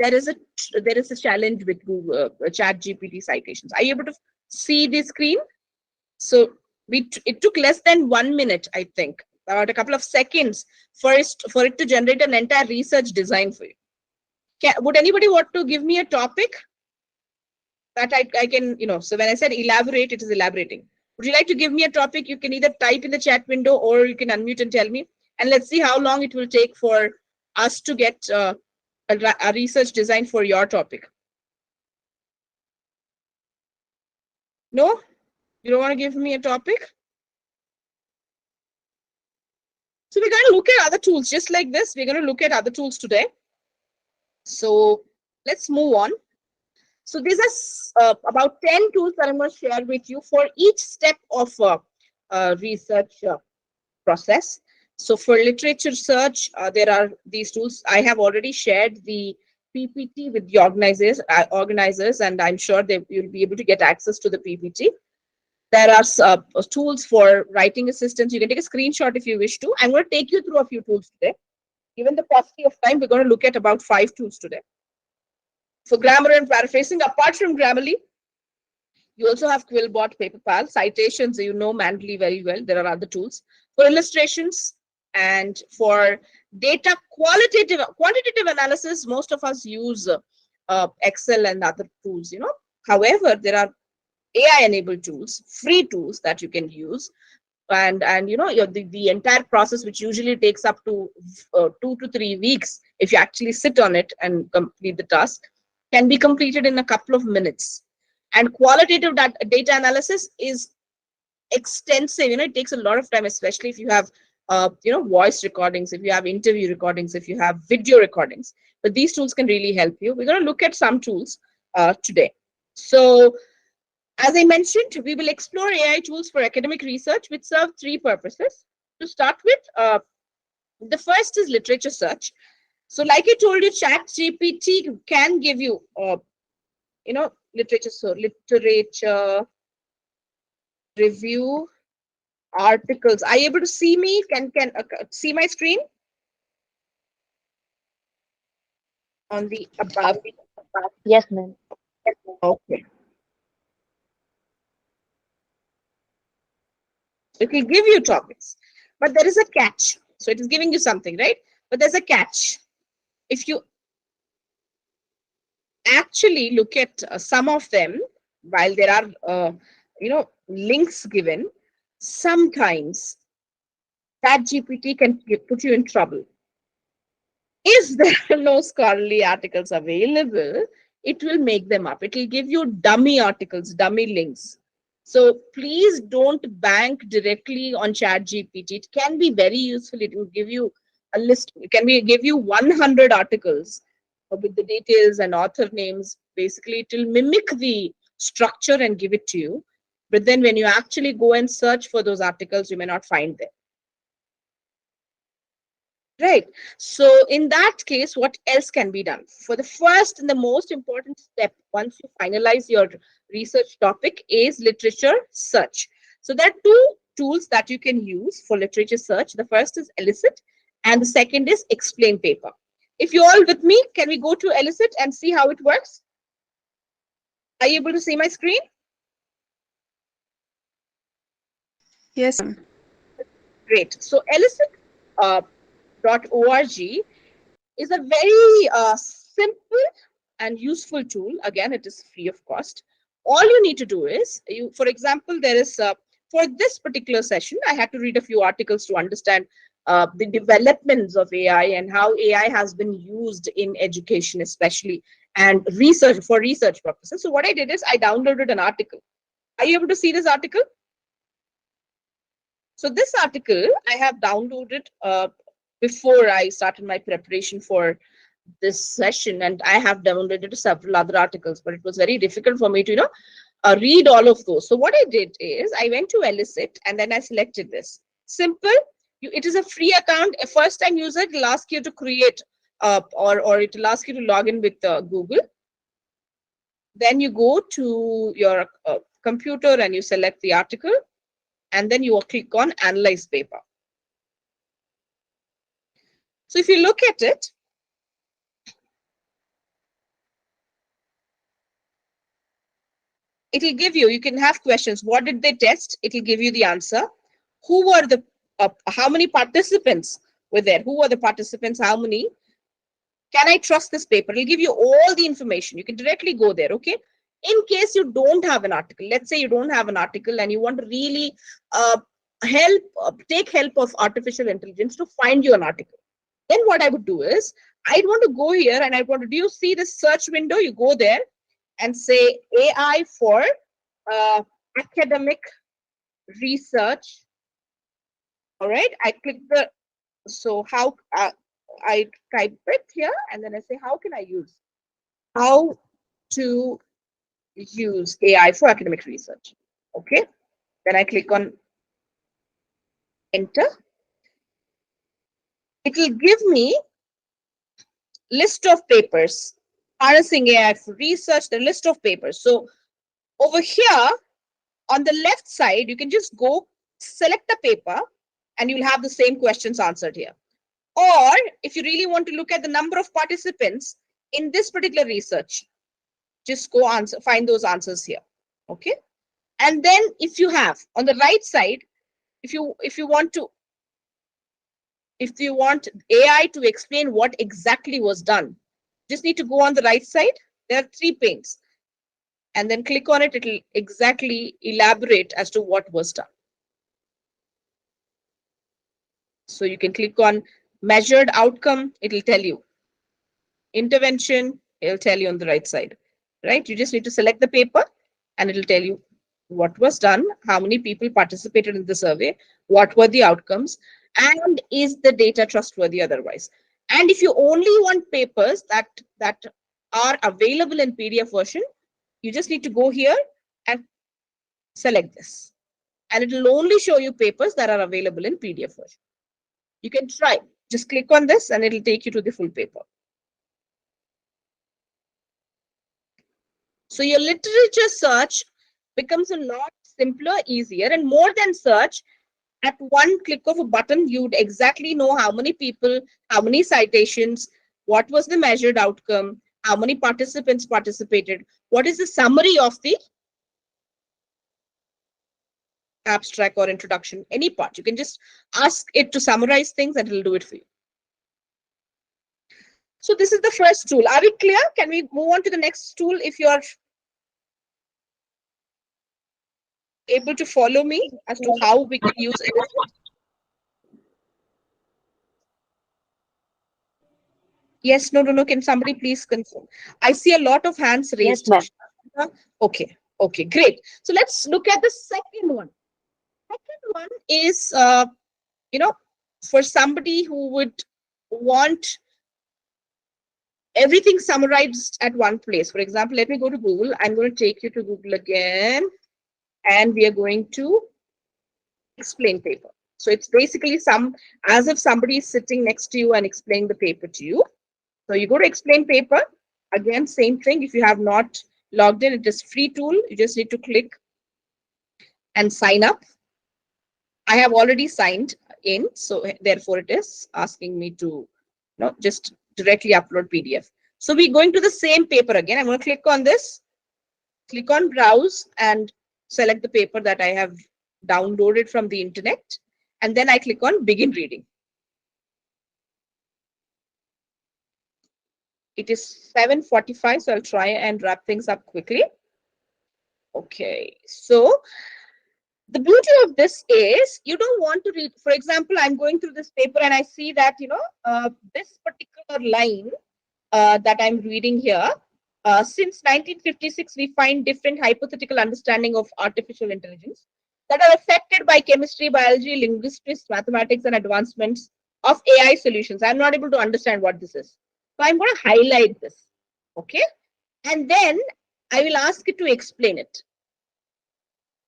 there is a challenge with Google ChatGPT citations. Are you able to see the screen? So it took less than 1 minute, I think, about a couple of seconds for it to generate an entire research design for you. Would anybody want to give me a topic that I can, so when I said elaborate, it is elaborating. Would you like to give me a topic? You can either type in the chat window or you can unmute and tell me. And let's see how long it will take for us to get a research design for your topic. No? You don't want to give me a topic? So we're going to look at other tools just like this. We're going to look at other tools today. So let's move on. So these are about 10 tools that I'm going to share with you for each step of research process. So for literature search, there are these tools. I have already shared the PPT with the organizers, and I'm sure you'll be able to get access to the PPT. There are tools for writing assistance. You can take a screenshot if you wish to. I'm going to take you through a few tools today. given the paucity of time, we're going to look at about 5 tools today. For grammar and paraphrasing, apart from Grammarly, you also have Quillbot, PaperPal, citations, you know Manly very well. There are other tools. For illustrations and for data quantitative analysis, most of us use Excel and other tools, you know. However, there are AI-enabled tools, free tools that you can use. And you know, the entire process, which usually takes up to 2 to 3 weeks, if you actually sit on it and complete the task, can be completed in a couple of minutes. And qualitative data analysis is extensive. You know, it takes a lot of time, especially if you have you know, voice recordings, if you have interview recordings, if you have video recordings. But these tools can really help you. We're going to look at some tools today. So as I mentioned, we will explore AI tools for academic research, which serve 3 purposes. To start with, the first is literature search. So like I told you, ChatGPT can give you, you know, literature review articles. Are you able to see me? Can see my screen on the above? Yes, ma'am. Okay. It will give you topics, but there is a catch. So it is giving you something, right? But there's a catch. If you actually look at some of them, while there are you know, links given, sometimes ChatGPT can put you in trouble. If there are no scholarly articles available, it will make them up. It will give you dummy articles, dummy links. So please don't bank directly on ChatGPT. It can be very useful. It will give you a list. It can give you 100 articles with the details and author names. Basically, it will mimic the structure and give it to you. But then when you actually go and search for those articles, you may not find them. Right. So in that case, what else can be done? For the first and the most important step, once you finalize your research topic, is literature search. So there are 2 tools that you can use for literature search. The first is Elicit and the second is Explain Paper. If you're all with me, can we go to Elicit and see how it works? Are you able to see my screen? Yes. Great. So Elicit.org is a very simple and useful tool. Again, it is free of cost. All you need to do is, for example, there is for this particular session, I had to read a few articles to understand the developments of AI and how AI has been used in education, especially, and research for research purposes. So what I did is I downloaded an article. Are you able to see this article? So this article I have downloaded before I started my preparation for this session, and I have downloaded several other articles, but it was very difficult for me to, you know, read all of those. So what I did is I went to Elicit and then I selected this. Simple. It is a free account. A first-time user, it will ask you to create or it will ask you to log in with Google. Then you go to your computer and you select the article, and then you will click on Analyze Paper. So if you look at it, it will give you, you can have questions. What did they test? It will give you the answer. Who were the, how many participants were there? Who were the participants? How many? Can I trust this paper? It will give you all the information. You can directly go there, okay? In case you don't have an article, let's say you don't have an article and you want to really take help of artificial intelligence to find you an article. Then what I would do is, I'd want to go here and I want to, do you see the search window? You go there and say AI for academic research. All right, I click the, so how, I type it here and then I say, how can I use? How to use AI for academic research. Okay, then I click on enter. It will give me list of papers, harnessing AI for research, the list of papers. So over here on the left side, you can just go select a paper and you'll have the same questions answered here. Or if you really want to look at the number of participants in this particular research, just go find those answers here. Okay. And then if you have on the right side, if you want AI to explain what exactly was done, just need to go on the right side. There are 3 panes, and then click on it. It will exactly elaborate as to what was done. So you can click on measured outcome. It will tell you intervention. It will tell you on the right side, right? You just need to select the paper and it will tell you what was done, how many people participated in the survey, what were the outcomes, and is the data trustworthy otherwise. And if you only want papers that are available in PDF version, you just need to go here and select this. And it will only show you papers that are available in PDF version. You can try. Just click on this and it will take you to the full paper. So your literature search becomes a lot simpler, easier, and more than search. At one click of a button, you'd exactly know how many people, how many citations, what was the measured outcome, how many participants participated, what is the summary of the abstract or introduction, any part. You can just ask it to summarize things and it will do it for you. So this is the first tool. Are we clear? Can we move on to the next tool if you are able to follow me as to how we can use it? Yes, no. Can somebody please confirm? I see a lot of hands raised. Yes, ma'am. Okay, great. So let's look at the second one. Second one is, for somebody who would want everything summarized at one place. For example, let me go to Google. I'm going to take you to Google again, and we are going to explain paper. So it's basically as if somebody is sitting next to you and explaining the paper to you. So you go to explain paper. Again, same thing. If you have not logged in, it is free tool. You just need to click and sign up. I have already signed in, so therefore it is asking me to just directly upload PDF. So we're going to the same paper again. I'm going to click on this, click on browse and select the paper that I have downloaded from the internet. And then I click on begin reading. It is 7:45, so I'll try and wrap things up quickly. Okay, so the beauty of this is you don't want to read. For example, I'm going through this paper and I see that, this particular line that I'm reading here, since 1956, we find different hypothetical understanding of artificial intelligence that are affected by chemistry, biology, linguistics, mathematics, and advancements of AI solutions. I'm not able to understand what this is. So I'm going to highlight this. Okay. And then I will ask it to explain it.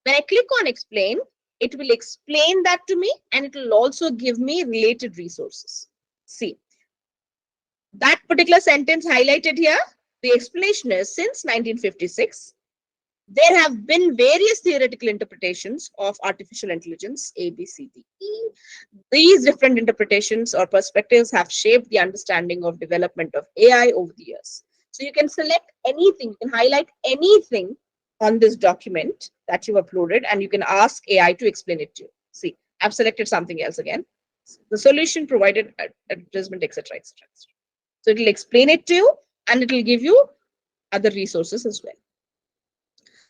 When I click on explain, it will explain that to me and it will also give me related resources. See, that particular sentence highlighted here, the explanation is since 1956, there have been various theoretical interpretations of artificial intelligence, A, B, C, D, E. These different interpretations or perspectives have shaped the understanding of development of AI over the years. So you can select anything, you can highlight anything on this document that you uploaded and you can ask AI to explain it to you. See, I've selected something else again. The solution provided advertisement, etc., etc. So it will explain it to you and it will give you other resources as well.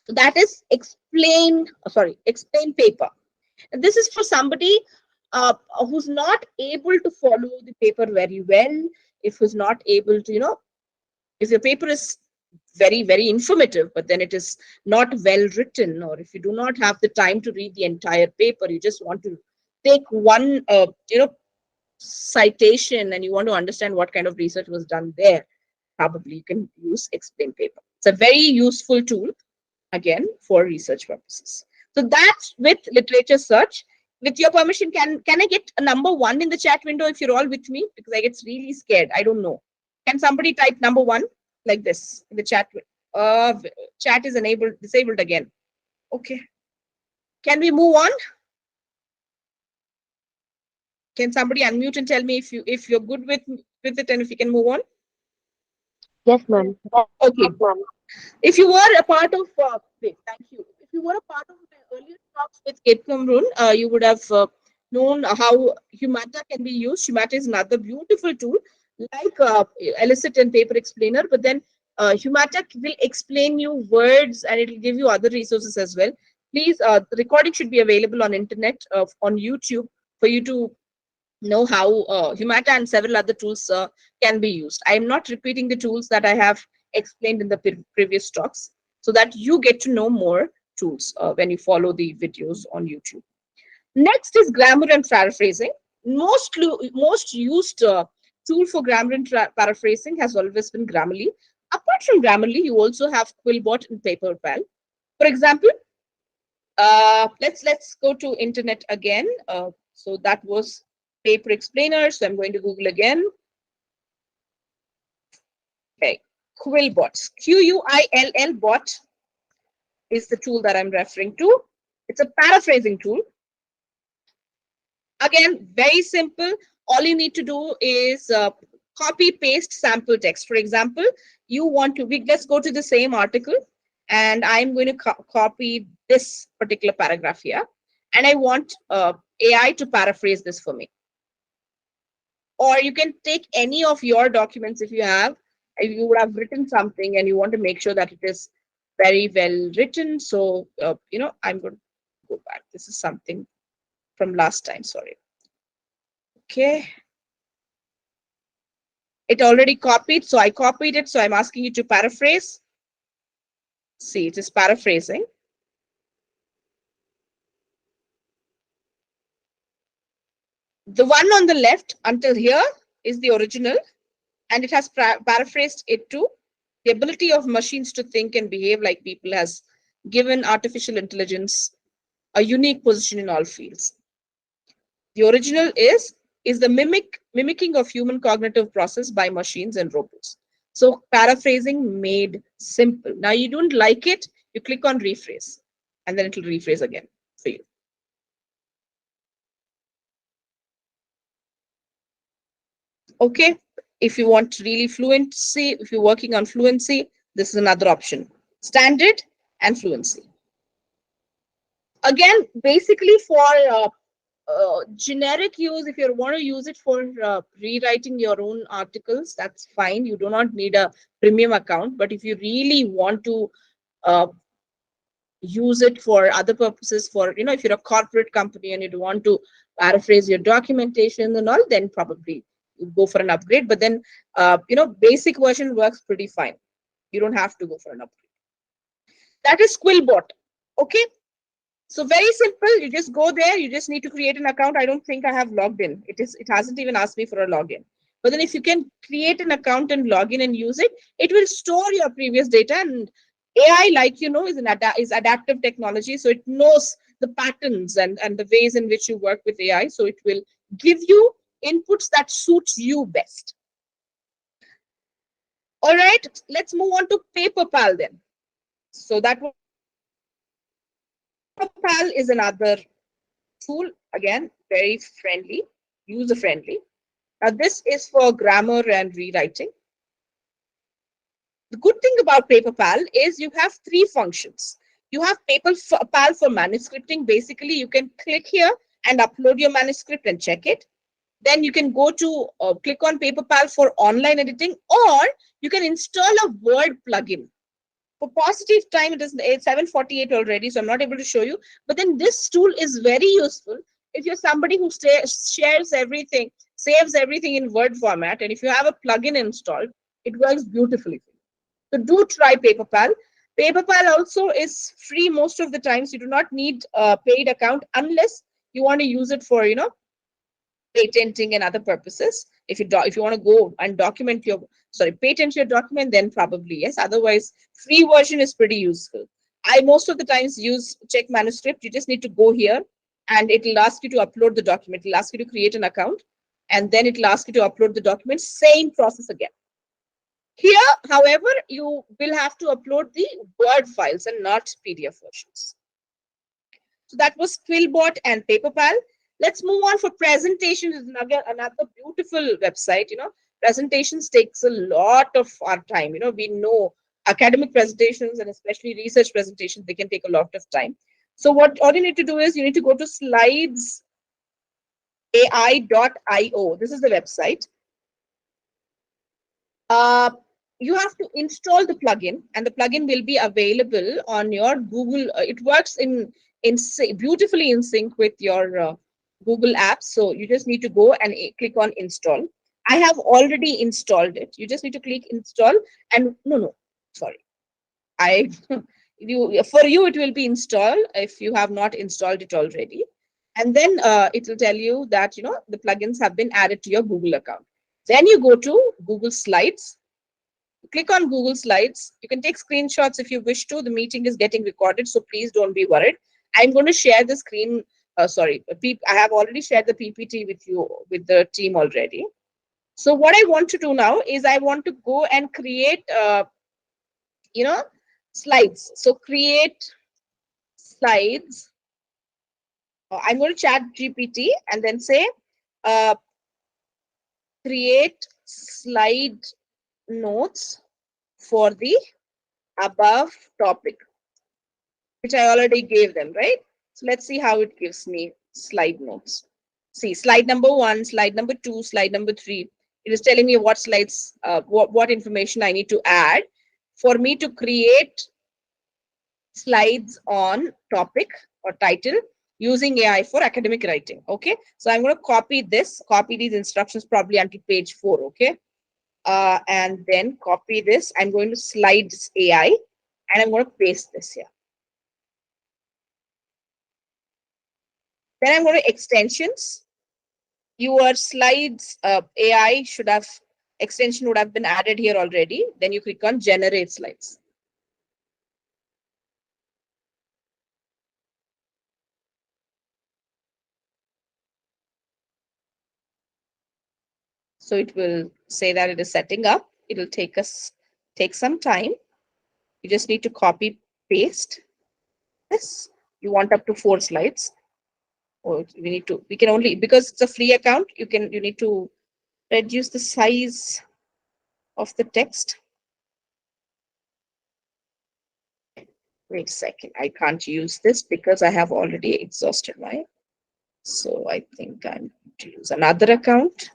So that is explain paper. And this is for somebody who's not able to follow the paper very well, if who's not able to, if your paper is very, very informative, but then it is not well written, or if you do not have the time to read the entire paper, you just want to take one, citation and you want to understand what kind of research was done there, probably you can use explain paper. It's a very useful tool, again, for research purposes. So that's with literature search. With your permission, can I get a number 1 in the chat window if you're all with me? Because I get really scared. I don't know. Can somebody type number 1 like this in the chat? Chat is disabled again. Okay. Can we move on? Can somebody unmute and tell me if you're good with it and if you can move on? Yes, ma'am. Okay. If you were a part of wait, thank you. If you were a part of my earlier talks with Cape Cameroon, you would have known how Humata can be used. Humata is another beautiful tool like Elicit and Paper Explainer, but then Humata will explain you words and it will give you other resources as well. Please, the recording should be available on internet, on YouTube, for you to know how Humata and several other tools can be used. I am not repeating the tools that I have explained in the previous talks, so that you get to know more tools when you follow the videos on YouTube. Next is grammar and paraphrasing. Most used tool for grammar and paraphrasing has always been Grammarly. Apart from Grammarly, you also have Quillbot and PaperPal. For example, let's go to internet again. So that was Paper Explainer. So I'm going to Google again. Okay, Quillbot. Quill bot is the tool that I'm referring to. It's a paraphrasing tool. Again, very simple. All you need to do is copy paste sample text. For example, you want to, let's go to the same article and I'm going to copy this particular paragraph here. And I want AI to paraphrase this for me. Or you can take any of your documents if you have, if you would have written something and you want to make sure that it is very well written. So, I'm going to go back. This is something from last time, sorry. Okay. It already copied, so I copied it. So I'm asking you to paraphrase. See, it is paraphrasing. The one on the left until here is the original, and it has paraphrased it to the ability of machines to think and behave like people has given artificial intelligence a unique position in all fields. The original is the mimicking of human cognitive process by machines and robots. So paraphrasing made simple. Now you don't like it, you click on rephrase, and then it will rephrase again for you. Okay, if you want really fluency, if you're working on fluency, this is another option, standard and fluency. Again, basically for generic use, if you want to use it for rewriting your own articles, that's fine. You do not need a premium account. But if you really want to use it for other purposes, for, if you're a corporate company and you want to paraphrase your documentation and all, then probably you go for an upgrade. But then, basic version works pretty fine. You don't have to go for an upgrade. That is Quillbot. Okay. So very simple. You just go there. You just need to create an account. I don't think I have logged in. It hasn't even asked me for a login. But then if you can create an account and log in and use it, it will store your previous data. And AI, like is adaptive technology. So it knows the patterns and the ways in which you work with AI. So it will give you inputs that suits you best. All right, let's move on to PaperPal then. So that was PaperPal is another tool, again, very friendly, user-friendly. Now, this is for grammar and rewriting. The good thing about PaperPal is you have three functions. You have PaperPal for manuscripting. Basically, you can click here and upload your manuscript and check it. Then you can go to click on PaperPal for online editing, or you can install a Word plugin. For positive time, it is 7:48 already, so I'm not able to show you. But then this tool is very useful if you're somebody who shares everything, saves everything in Word format, and if you have a plugin installed, it works beautifully. So do try PaperPal. PaperPal also is free most of the times. You do not need a paid account unless you want to use it for, patenting and other purposes. If you want to go and patent your document, then probably yes. Otherwise, free version is pretty useful. I most of the times use Check Manuscript. You just need to go here and it will ask you to upload the document. It will ask you to create an account and then it will ask you to upload the document. Same process again. Here, however, you will have to upload the Word files and not PDF versions. So that was Quillbot and PaperPal. Let's move on for presentations. Is another beautiful website. Presentations takes a lot of our time. We know academic presentations and especially research presentations, they can take a lot of time. So all you need to do is you need to go to slidesai.io. This is the website. You have to install the plugin, and the plugin will be available on your Google. It works beautifully in sync with your Google apps. So you just need to go and click on install. I have already installed it. You just need to click install, and sorry. For you it will be installed if you have not installed it already, and then it will tell you that the plugins have been added to your Google account. Then you go to Google Slides. Click on Google Slides. You can take screenshots if you wish to. The meeting is getting recorded, so please don't be worried. I'm going to share the screen. I have already shared the PPT with you, with the team already. So what I want to do now is I want to go and create, slides. So create slides. I'm going to chat GPT and then say, create slide notes for the above topic, which I already gave them, right? So let's see how it gives me slide notes. See, slide number 1, slide number 2, slide number 3. It is telling me what slides, what information I need to add for me to create slides on topic or title using AI for academic writing. Okay, so I'm going to copy these instructions probably until page 4. Okay, and then copy this. I'm going to Slides AI and I'm going to paste this here. Then I'm going to extensions. Your slides AI extension would have been added here already. Then you click on generate slides. So it will say that it is setting up. It will take some time. You just need to copy paste this. You want up to 4 slides. Or we can only, because it's a free account, you need to reduce the size of the text. Wait a second, I can't use this because I have already exhausted mine. So I think I'm going to use another account.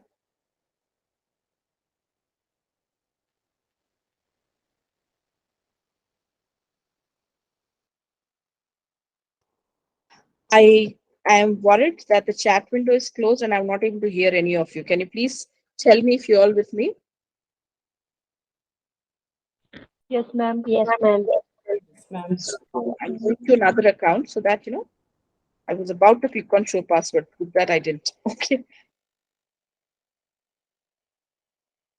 I am worried that the chat window is closed and I'm not able to hear any of you. Can you please tell me if you're all with me? Yes, ma'am. Yes, ma'am. So I'm going to another account so that, I was about to click on show password. With that, I didn't. Okay.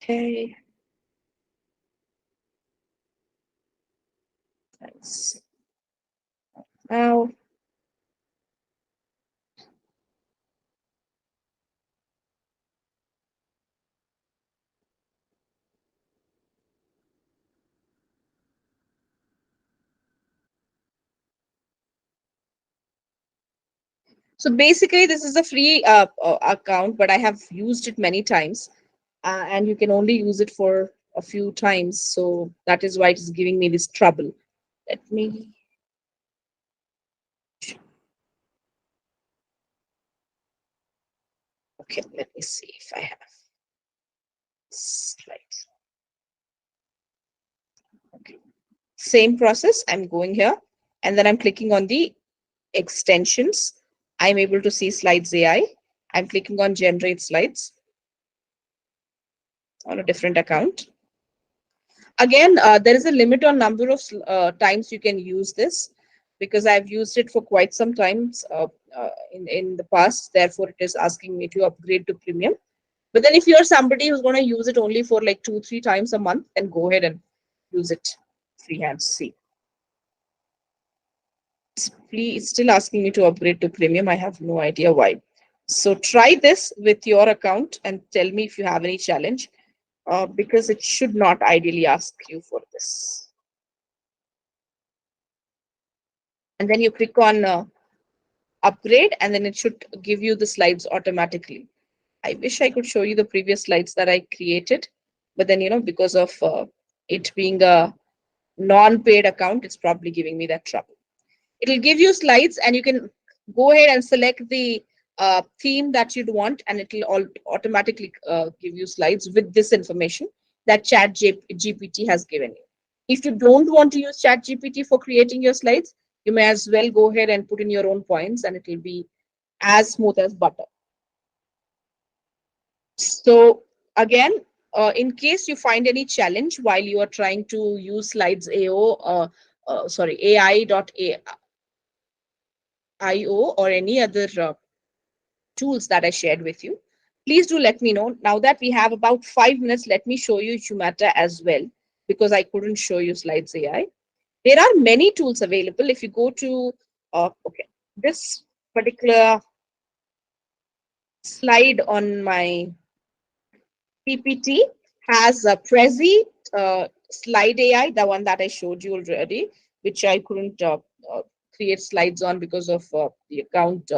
Okay. Thanks. Now. So basically, this is a free account, but I have used it many times, and you can only use it for a few times. So that is why it is giving me this trouble. Let me. Okay, let me see if I have slides. Okay, same process. I'm going here, and then I'm clicking on the extensions. I'm able to see Slides AI. I'm clicking on generate slides on a different account. Again, there is a limit on number of times you can use this because I've used it for quite some times in the past. Therefore, it is asking me to upgrade to premium. But then if you're somebody who's going to use it only for like 2-3 times a month, then go ahead and use it freehand. See. It's still asking me to upgrade to premium. I have no idea why. So try this with your account and tell me if you have any challenge, because it should not ideally ask you for this. And then you click on upgrade, and then it should give you the slides automatically. I wish I could show you the previous slides that I created, but then, because of it being a non-paid account, it's probably giving me that trouble. It'll give you slides, and you can go ahead and select the theme that you'd want, and it'll automatically give you slides with this information that ChatGPT has given you. If you don't want to use ChatGPT for creating your slides, you may as well go ahead and put in your own points, and it will be as smooth as butter. So again, in case you find any challenge while you are trying to use Slides AI.io or any other tools that I shared with you, please do let me know. Now that we have about 5 minutes, let me show you Humata as well, because I couldn't show you Slides AI. There are many tools available. If you go to this particular slide on my PPT has a Prezi Slide AI, the one that I showed you already, which I couldn't create slides on because of the account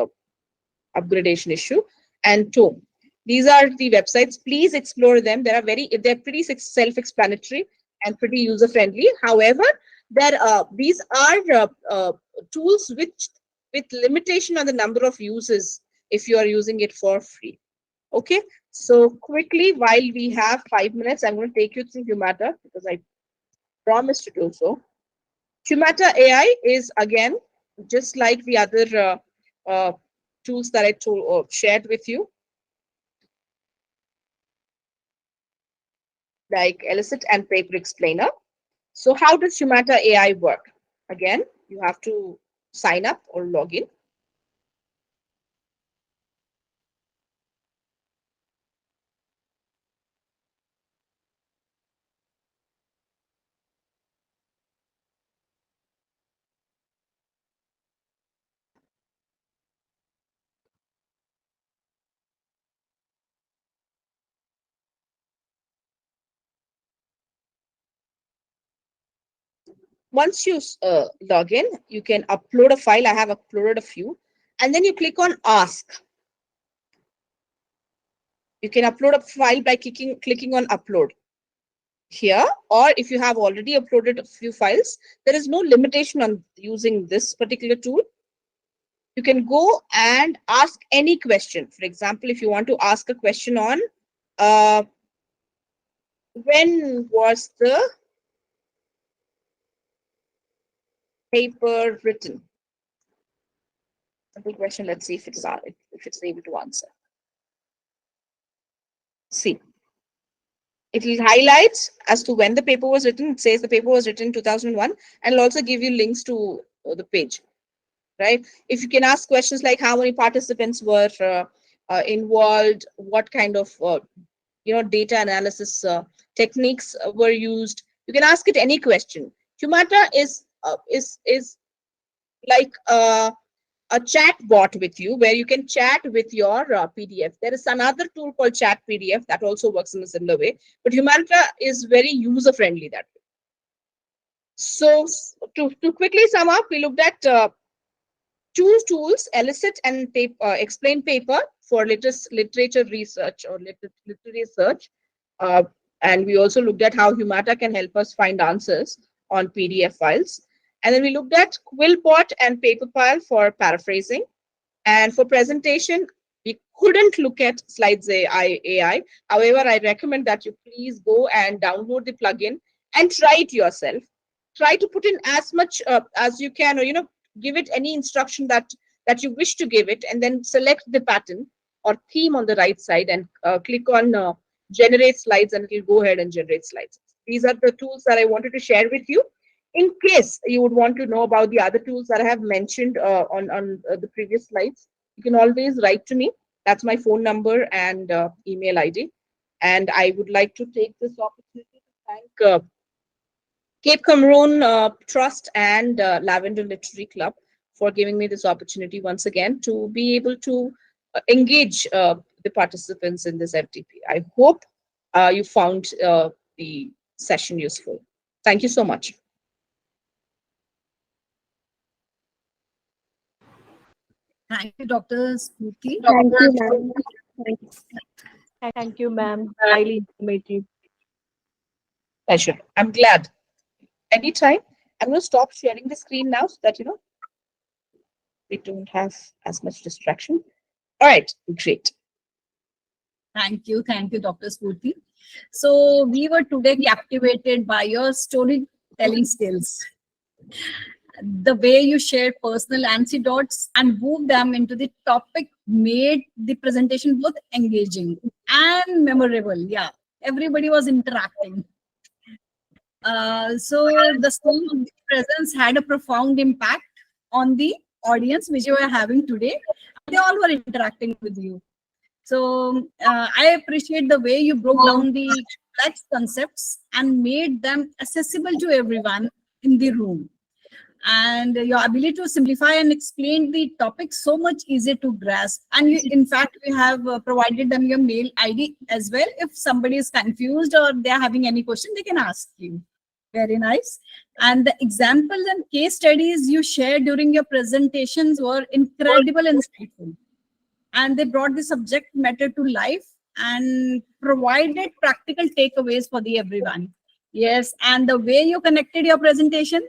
upgradation issue, and Tome. These are the websites. Please explore them. They're pretty self-explanatory and pretty user-friendly. However, these are tools with limitation on the number of uses if you are using it for free. Okay, so quickly, while we have 5 minutes, I'm going to take you through Humata because I promised to do so. Humata AI is, again, just like the other tools that I shared with you, like Elicit and Paper Explainer. So how does Humata AI work? Again, you have to sign up or log in. Once you log in, you can upload a file. I have uploaded a few, and then you click on Ask. You can upload a file by clicking on Upload here, or if you have already uploaded a few files, there is no limitation on using this particular tool. You can go and ask any question. For example, if you want to ask a question on when was the paper written? Simple question. Let's see if it's able to answer. See, it will highlight as to when the paper was written. It says the paper was written in 2001, and it'll also give you links to the page, right? If you can ask questions like how many participants were involved, what kind of data analysis techniques were used, you can ask it any question. Humata is like a chat bot with you, where you can chat with your PDF. There is another tool called Chat PDF that also works in a similar way, but Humata is very user friendly that way. So to quickly sum up, we looked at two tools, Elicit and Explain Paper for literature research or literary search. And we also looked at how Humata can help us find answers on PDF files. And then we looked at Quillbot and Paperpile for paraphrasing. And for presentation, we couldn't look at Slides AI. However, I recommend that you please go and download the plugin and try it yourself. Try to put in as much as you can, or give it any instruction that you wish to give it, and then select the pattern or theme on the right side and click on generate slides, and it will go ahead and generate slides. These are the tools that I wanted to share with you. In case you would want to know about the other tools that I have mentioned on the previous slides, you can always write to me. That's my phone number and email ID. And I would like to take this opportunity to thank Cape Cameroon Trust and Lavender Literary Club for giving me this opportunity once again to be able to engage the participants in this FDP. I hope you found the session useful. Thank you so much. Thank you, Dr. Spooty. Thank you, ma'am. Thank you, ma'am. Highly informative. Pleasure. I'm glad. Anytime. I'm going to stop sharing the screen now so that, we don't have as much distraction. All right, great. Thank you, Dr. Spooty. So we were today captivated by your storytelling skills. The way you shared personal anecdotes and wove them into the topic made the presentation both engaging and memorable. Yeah, everybody was interacting. So the skill of the presence had a profound impact on the audience which you are having today. They all were interacting with you. So I appreciate the way you broke down the complex concepts and made them accessible to everyone in the room. And your ability to simplify and explain the topic so much easier to grasp. And you, in fact, we have provided them your mail ID as well. If somebody is confused or they are having any question, they can ask you. Very nice. And the examples and case studies you shared during your presentations were incredible and insightful. And they brought the subject matter to life and provided practical takeaways for the everyone. Yes, and the way you connected your presentation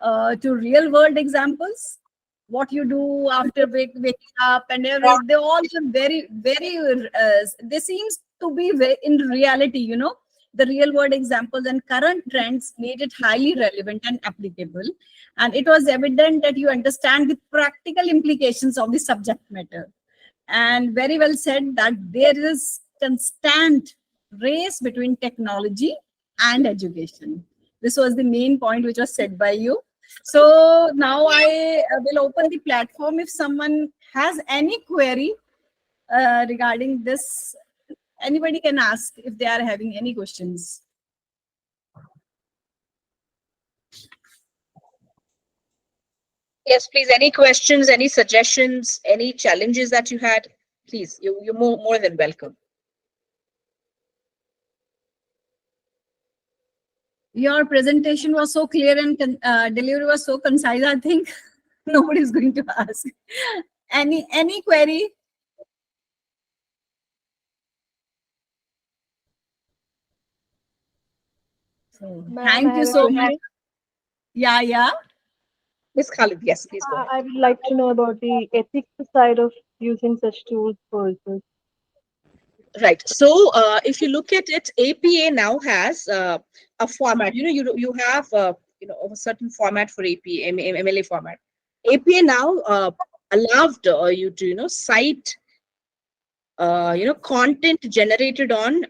to real world examples, what you do after waking up and everything, they all are very, very, they seems to be very, in reality, the real world examples and current trends made it highly relevant and applicable. And it was evident that you understand the practical implications of the subject matter. And very well said that there is constant race between technology and education. This was the main point which was said by you. So now I will open the platform if someone has any query regarding this. Anybody can ask if they are having any questions. Yes, please. Any questions, any suggestions, any challenges that you had? Please, you're more than welcome. Your presentation was so clear and delivery was so concise. I think nobody is going to ask. Any query? So, thank you so much. Yeah. Ms. Khalid, yes, please go ahead. I would like to know about the ethics side of using such tools for research. Right. So if you look at it, APA now has a format. You have a certain format for APA, MLA format. APA now allowed you to cite content generated on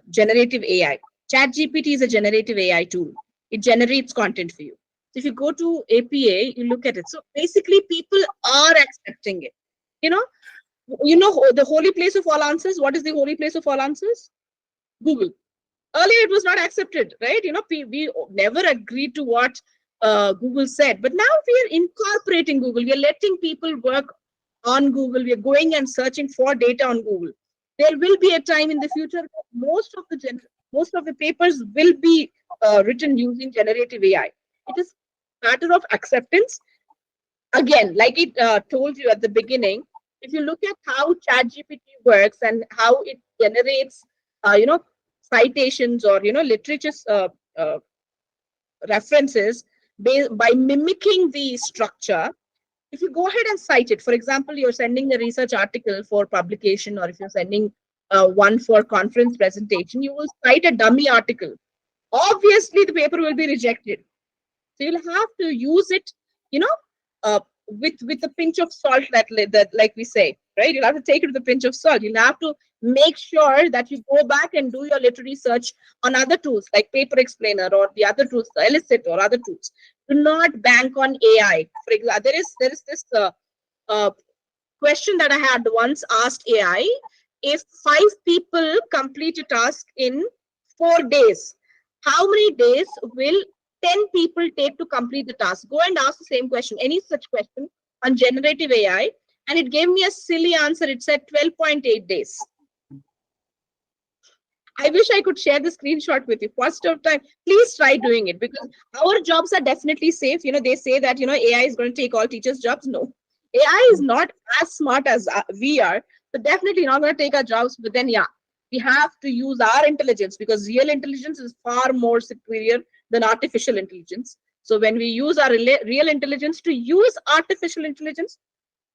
generative AI. ChatGPT is a generative AI tool. It generates content for you. So if you go to APA, you look at it. So basically, people are accepting it. The holy place of all answers. What is the holy place of all answers? Google. Earlier, it was not accepted, right? We never agreed to what Google said, but now we are incorporating Google. We are letting people work on Google. We are going and searching for data on Google. There will be a time in the future most of the papers will be written using generative AI. It is a matter of acceptance. Again, like it told you at the beginning, if you look at how ChatGPT works and how it generates, citations or literature references by mimicking the structure. If you go ahead and cite it, for example, you're sending a research article for publication, or if you're sending one for conference presentation, you will cite a dummy article. Obviously, the paper will be rejected. So you'll have to use it, with a pinch of salt, that like we say, right? You'll have to take it with a pinch of salt. You'll have to make sure that you go back and do your literary search on other tools like Paper Explainer or the other tools, Elicit or other tools. Do not bank on AI. For example, there is this question that I had once asked AI: if 5 people complete a task in 4 days, how many days will 10 people take to complete the task? Go and ask the same question, any such question on generative AI, and it gave me a silly answer. It said 12.8 days. I wish I could share the screenshot with you. First of time, please try doing it, because our jobs are definitely safe. They say that, AI is going to take all teachers' jobs. No, AI is not as smart as we are, so definitely not going to take our jobs. But then, yeah, we have to use our intelligence because real intelligence is far more superior than artificial intelligence. So when we use our real intelligence to use artificial intelligence,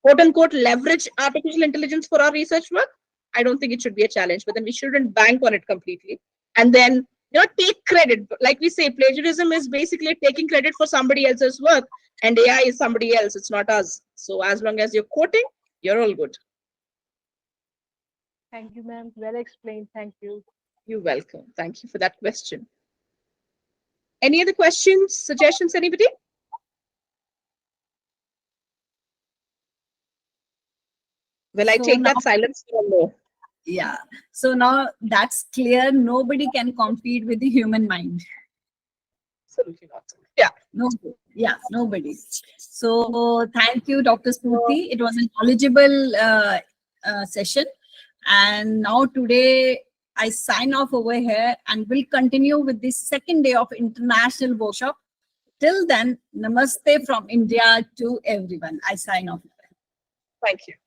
quote unquote, leverage artificial intelligence for our research work, I don't think it should be a challenge, but then we shouldn't bank on it completely. And then, take credit. Like we say, plagiarism is basically taking credit for somebody else's work, and AI is somebody else. It's not us. So as long as you're quoting, you're all good. Thank you, ma'am. Well explained. Thank you. You're welcome. Thank you for that question. Any other questions, suggestions, anybody? Well, I So take now- that silence for a no. Yeah. So now that's clear. Nobody can compete with the human mind. Absolutely not. Yeah. No. Yeah. Nobody. So thank you, Dr. Spurti. It was a knowledgeable session. And now today I sign off over here and will continue with the second day of international workshop. Till then, namaste from India to everyone. I sign off. Thank you.